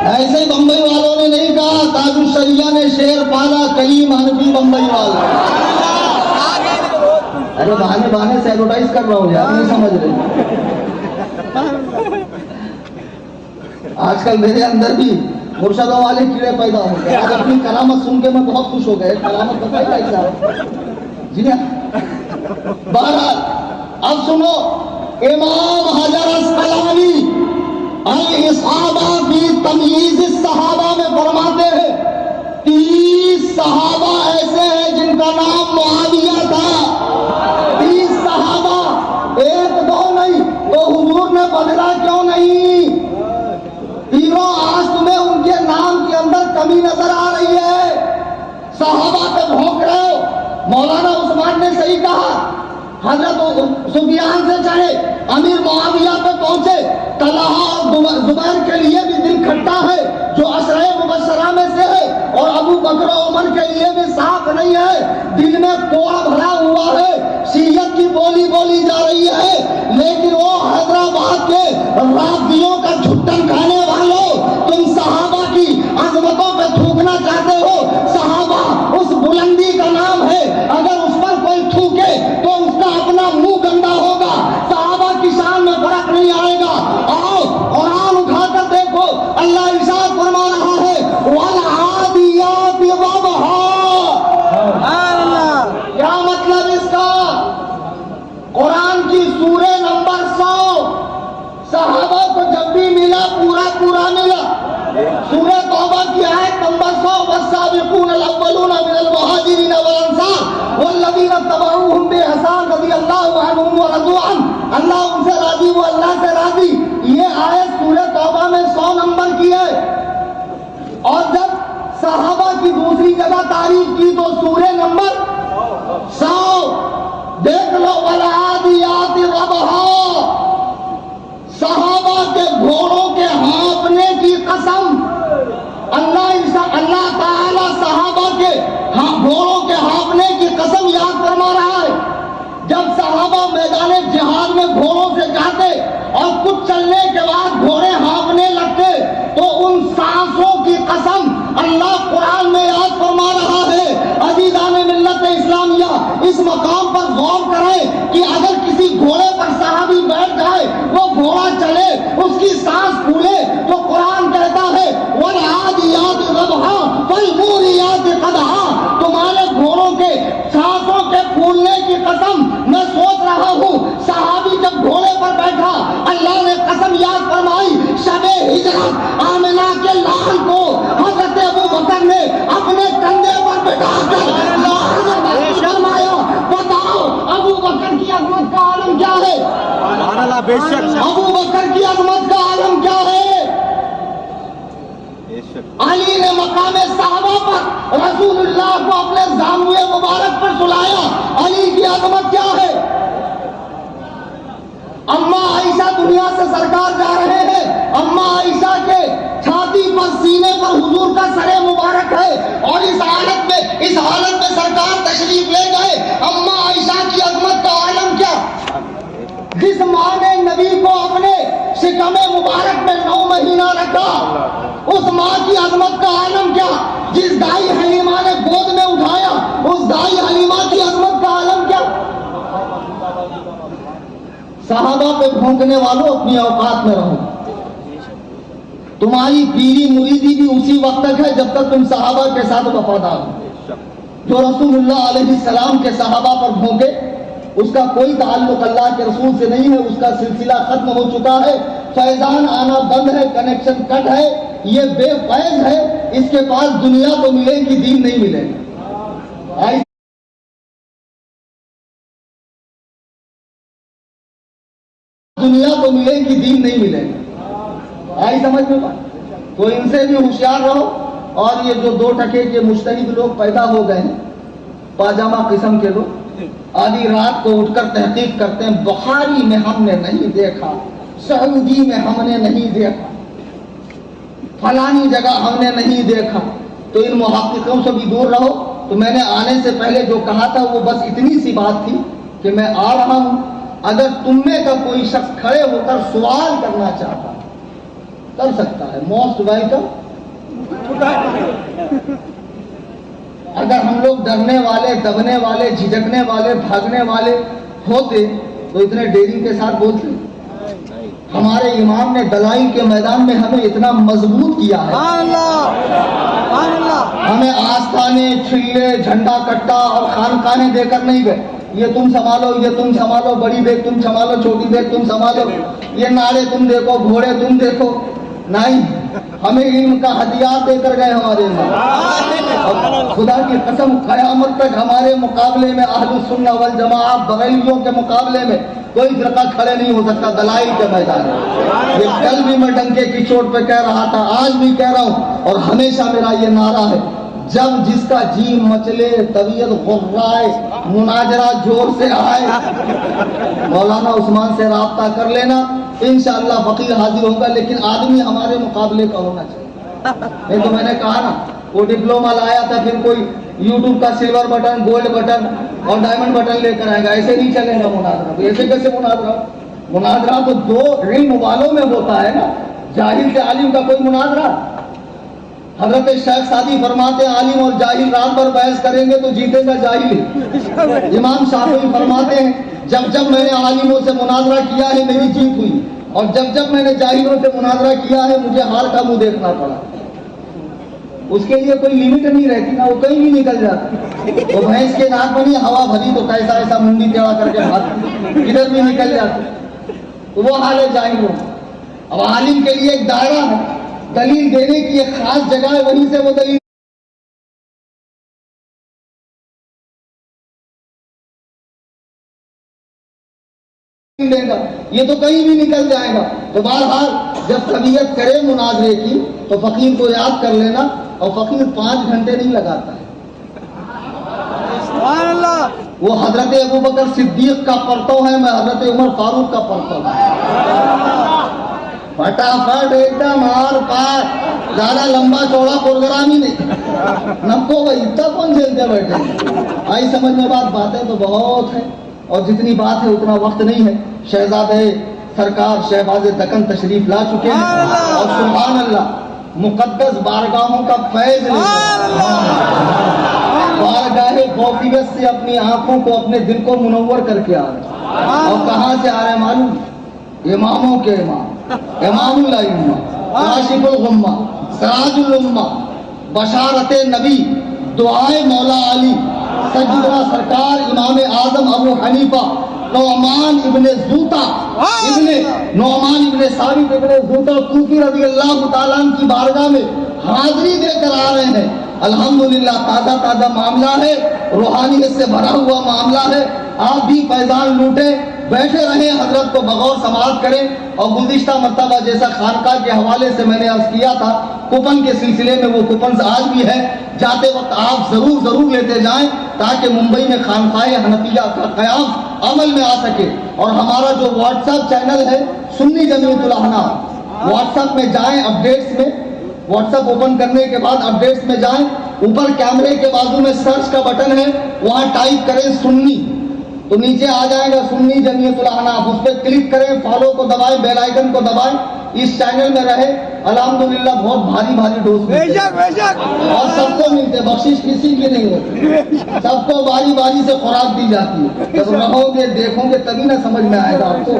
ایسے ہی بمبئی والوں نے نہیں کہا، تاج الشریعہ نے شیر پالا، کلیم حنفی بمبئی والا. ارے بہانے سے ایڈورٹائز کر رہا ہوں یار، نہیں سمجھ رہے. آج کل میرے اندر بھی مرشدوں والے کیڑے پیدا ہو گئے. آج اپنی کرامت سن کے میں بہت خوش ہو گئے. کرامت بتائی کیسا ہے جی نا. بہرحال اب سنو، امام حجر عسقلانی الاصابہ فی تمییز الصحابہ میں فرماتے ہیں 30 صحابہ ایسے ہیں جن کا نام معاویہ تھا. 30 صحابہ، 1-2 نہیں. تو حضور نے بدلا کیوں نہیں؟ تینوں آج تمہیں ان کے نام کے اندر کمی نظر آ رہی ہے. صحابہ پہ بھونک رہے ہو. مولانا عثمان نے صحیح کہا، حضرت سفیان سے چڑھے، امیر معاویہ پہ پہنچے. طلحہ اور زبیر کے لیے بھی دل کھٹا ہے جو عشرہ مبشرہ میں سے ہے، اور ابو بکر و عمر کے لیے بھی صاف نہیں ہے. دل میں کوڑ بھرا ہوا ہے، شیعت کی بولی جا رہی ہے. لیکن وہ حیدرآباد کے رافضیوں کا جھٹن کھانے والوں، تم صحابہ کی عظمتوں پہ تھوکنا چاہتے ہو. صحابہ اس بلندی کا نام ہے، اگر اس پر کوئی تھوکے تو اس کا اپنا منہ گندا ہوگا. صحابہ کی شان میں فرق نہیں آئے گا. آؤ قرآن اٹھا کر دیکھو، اللہ ارشاد فرما رہا ہے والعادیات ضبحا. کیا مطلب اس کا؟ قرآن کی سورہ نمبر 100 صحابہ کو ورضوا عنہ، اللہ ان سے راضی وہ اللہ سے راضی. یہ آیت سورہ توبہ میں 100 نمبر کی ہے. اور جب صحابہ کی دوسری جگہ تعریف کی تو سورہ نمبر 100 دیکھ لو. والعادیات ضبحا، صحابہ کے گھوڑوں کے ہانپنے کی قسم. اللہ تعالی صحابہ کے گھوڑوں کے ہانپنے کی قسم یاد فرما رہا ہے. جب صحابہ میدان جہاد میں گھوڑوں سے جاتے اور کچھ چلنے کے بعد گھوڑے ہانپنے لگتے تو ان سانسوں کی قسم اللہ قرآن میں یاد فرما رہا ہے. عزیزان ملت اسلامیہ، اس مقام پر غور کریں کہ اگر کسی گھوڑے پر صحابی بیٹھ جائے، وہ گھوڑا چلے، اس کی سانس پھولے، تو قرآن کہتا ہے والعادیات ضبحا فالموریات قدحا. تمہارے گھوڑوں کے سانسوں کے پھولنے کی قسم میں سوچ رہا ہوں. صحابی جب گھوڑے پر بیٹھا، اللہ نے قسم یاد فرمائی. شب ہجرت آمنہ کے لال کو حضرت ابو بکر نے اپنے کندھے پر بٹھا کر فرمایا بتاؤ ابو بکر کی عظمت کا عالم کیا ہے؟ ابو بکر کی عظمت کا عالم کیا ہے؟ علی نے مقام صحابہ پر رسول اللہ کو اپنے زانوئے مبارک پر سلایا. علی کی عظمت کیا ہے؟ اماں عائشہ دنیا سے سرکار جا رہے ہیں، اماں عائشہ کے چھاتی پر سینے پر حضور کا سر مبارک ہے اور اس حالت میں سرکار تشریف لے گئے. اماں عائشہ کی عظمت کا عالم کیا؟ جس ماں نے نبی کو اپنے شکم مبارک میں 9 مہینہ رکھا، اس ماں کی عظمت کا عالم کیا؟ جس دائی حلیمہ نے گود میں اٹھایا، اس دائی حلیمہ کی عظمت کا عالم کیا؟ صحابہ پہ بھونکنے والوں اپنی اوقات میں رہو. تمہاری پیری مریدی بھی اسی وقت تک ہے جب تک تم صحابہ کے ساتھ وفادار ہو. جو رسول اللہ علیہ السلام کے صحابہ پر بھونکے اس کا کوئی تعلق اللہ کے رسول سے نہیں ہے، اس کا سلسلہ ختم ہو چکا ہے. فیضان آنا بند ہے، کنیکشن کٹ ہے، یہ بے فیض ہے. اس کے پاس دنیا تو ملے گی، دین نہیں ملے گا. دنیا تو ملے گی، دین نہیں ملے گا. آئی سمجھ میں بات؟ تو ان سے بھی ہوشیار رہو. اور یہ جو 2 ٹکے کے مجتہد لوگ پیدا ہو گئے ہیں، پاجامہ قسم کے لوگ، آدھی رات کو اٹھ کر تحقیق کرتے ہیں بخاری میں ہم نے نہیں دیکھا، سعودی میں ہم نے نہیں دیکھا، فلانی جگہ ہم نے نہیں دیکھا. تو ان محققوں سے بھی دور رہو. تو میں نے آنے سے پہلے جو کہا تھا وہ بس اتنی سی بات تھی کہ میں آ رہا ہوں. اگر تم میں کا کوئی شخص کھڑے ہو کر سوال کرنا چاہتا کر سکتا ہے. Most welcome. اگر ہم لوگ ڈرنے والے، دبنے والے، جھجکنے والے، بھاگنے والے ہوتے تو اتنے ڈیری کے ساتھ بولتے. ہمارے امام نے دلائل کے میدان میں ہمیں اتنا مضبوط کیا ہے. ہمیں آستانے، چھلے، جھنڈا کٹا اور خانقاہیں دے کر نہیں گئے. یہ تم سنبھالو، یہ تم سنبھالو، بڑی دیکھ تم سنبھالو، چھوٹی دیکھ تم سنبھالو، یہ نعرے تم دیکھو، گھوڑے تم دیکھو. نہیں، ہمیں علم کا ہتھیار دے کر گئے ہمارے امام. خدا کی قسم قیامت تک ہمارے مقابلے میں اہل السنہ والجماعہ بغیریوں کے مقابلے میں کوئی فرقہ کھڑے نہیں ہو سکتا دلائل کے میدان میں. یہ کل بھی میں ڈنکے کی چوٹ پہ کہہ رہا تھا، آج بھی کہہ رہا ہوں اور ہمیشہ میرا یہ نعرہ ہے. جب جس کا جی مچلے، طبیعت غرائے، مناظرہ زور سے آئے، مولانا عثمان سے رابطہ کر لینا، انشاءاللہ فقیر حاضر ہوگا. لیکن آدمی ہمارے مقابلے کا ہونا چاہیے. نہیں تو میں نے کہا نا، وہ ڈپلوما لایا تھا، پھر کوئی یوٹیوب کا سلور بٹن، گولڈ بٹن اور ڈائمنڈ بٹن لے کر آئے گا. ایسے نہیں چلے گا مناظرہ. ایسے کیسے مناظرہ؟ مناظرہ تو 2 علم والوں میں ہوتا ہے نا. جاہل سے عالم کا کوئی مناظرہ؟ حضرت شیخ سعدی فرماتے ہیں عالم اور جاہل رات بھر بحث کریں گے تو جیتے گا جاہل. امام شافعی فرماتے ہیں جب میں نے عالموں سے مناظرہ کیا ہے میری جیت ہوئی، اور جب میں نے جاہلوں سے مناظرہ کیا ہے مجھے ہار کا منہ دیکھنا پڑا. اس کے لیے کوئی لمٹ نہیں رہتی نا، وہ کہیں بھی نکل جاتا. وہ بھینس کے ناک میں نہیں ہوا بھری تو کیسا ایسا منڈی ٹیڑھا کر کے بھاگتی، کدھر بھی نکل جاتی. تو وہ حال ہے جاہلوں. اب عالم کے لیے ایک دائرہ ہے، دلیل دینے کی ایک خاص جگہ ہے، وہیں سے وہ دلیل لے گا، یہ تو کہیں بھی نکل جائے گا۔ تو بہرحال جب طبیعت کرے مناظرے کی تو فقیر کو یاد کر لینا، اور فقیر 5 گھنٹے نہیں لگاتا ہے۔ سبحان اللہ۔ وہ حضرت ابوبکر صدیق کا پرتو ہے، میں حضرت عمر فاروق کا پرتو ہوں۔ فٹافٹ ایک دم آر پار، زیادہ لمبا چوڑا پروگرام ہی نہیں۔ نکو بھائی اتنا کون جھیلتے بیٹھے؟ آئی سمجھ میں باتیں تو بہت ہیں، اور جتنی بات ہے اتنا وقت نہیں ہے۔ شہزادے سرکار شہباز دکن تشریف لا چکے ہیں، اور سبحان اللہ مقدس بارگاہوں کا فیض لے بارگاہ فوقیت سے اپنی آنکھوں کو اپنے دل کو منور کر کے آ رہے ہیں۔ اور کہاں سے آ رہے ہیں معلوم؟ اماموں کے امام، امام الائمہ، کاشف الغمہ، سراج الامہ، بشارت نبی، دعائے مولا علی، سیدنا سرکار امام اعظم ابو حنیفہ نعمان ابن زوطا نعمان ابن ثابت ابن زوطا کوفی رضی اللہ تعالیٰ عنہ کی بارگاہ میں حاضری دے کر آ رہے ہیں۔ الحمدللہ تازہ تازہ معاملہ ہے، روحانیت سے بھرا ہوا معاملہ ہے۔ آپ بھی فیضان لوٹیں، بیٹھے رہیں، حضرت کو بغور سماعت کریں۔ اور گزشتہ مرتبہ جیسا خانقاہ کے حوالے سے میں نے عرض کیا تھا، کوپن کے سلسلے میں وہ کوپنز آج بھی ہے، جاتے وقت آپ ضرور لیتے جائیں تاکہ ممبئی میں خانقاہ حنفیہ کا قیام عمل میں آ سکے۔ اور ہمارا جو واٹس ایپ چینل ہے سنی جمیعت الاحناف، واٹس ایپ میں جائیں، اپڈیٹس میں واٹس ایپ اوپن کرنے کے بعد اپڈیٹس میں جائیں، اوپر کیمرے کے بازو میں سرچ کا بٹن ہے، وہاں ٹائپ کریں سنی تو نیچے آ جائے گا سنی جمیعت الاحناف، اس پہ کلک کریں، فالو کو دبائیں، بیل آئیکن کو دبائیں، اس چینل میں رہے۔ الحمدللہ بہت بھاری ڈوز ملتے ہیں اور سب کو ملتے، بخشش کسی کی نہیں ہوتی، سب کو باری سے خوراک دی جاتی ہے۔ جب رہو گے دیکھو گے تبھی نہ سمجھ میں آئے گا آپ کو،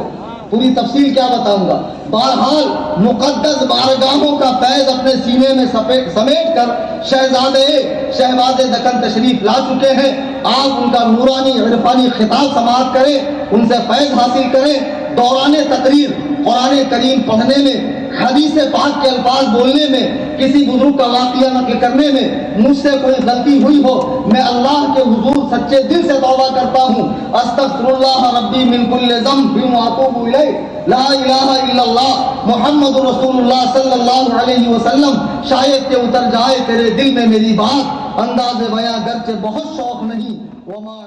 پوری تفصیل کیا بتاؤں گا۔ بہرحال مقدس بارگاہوں کا فیض اپنے سینے میں سمیٹ کر شہزادے شہباز دکن تشریف لا چکے ہیں۔ آپ ان کا نورانی عرفانی خطاب سماعت کریں، ان سے فیض حاصل کریں۔ دوران تقریر قرآن کریم پڑھنے میں، حدیث پاک کے الفاظ بولنے میں، کسی بزرگ کا واقعہ نقل کرنے میں مجھ سے کوئی غلطی ہوئی ہو، میں اللہ کے حضور سچے دل سے توبہ کرتا ہوں۔ استغفر اللہ ربی من کل ذنب واتوب الیہ، لا الہ الا اللہ محمد رسول اللہ صلی اللہ علیہ وسلم۔ شاید کہ اتر جائے تیرے دل میں میری بات، انداز بیاں گرچہ بہت شوق نہیں، وما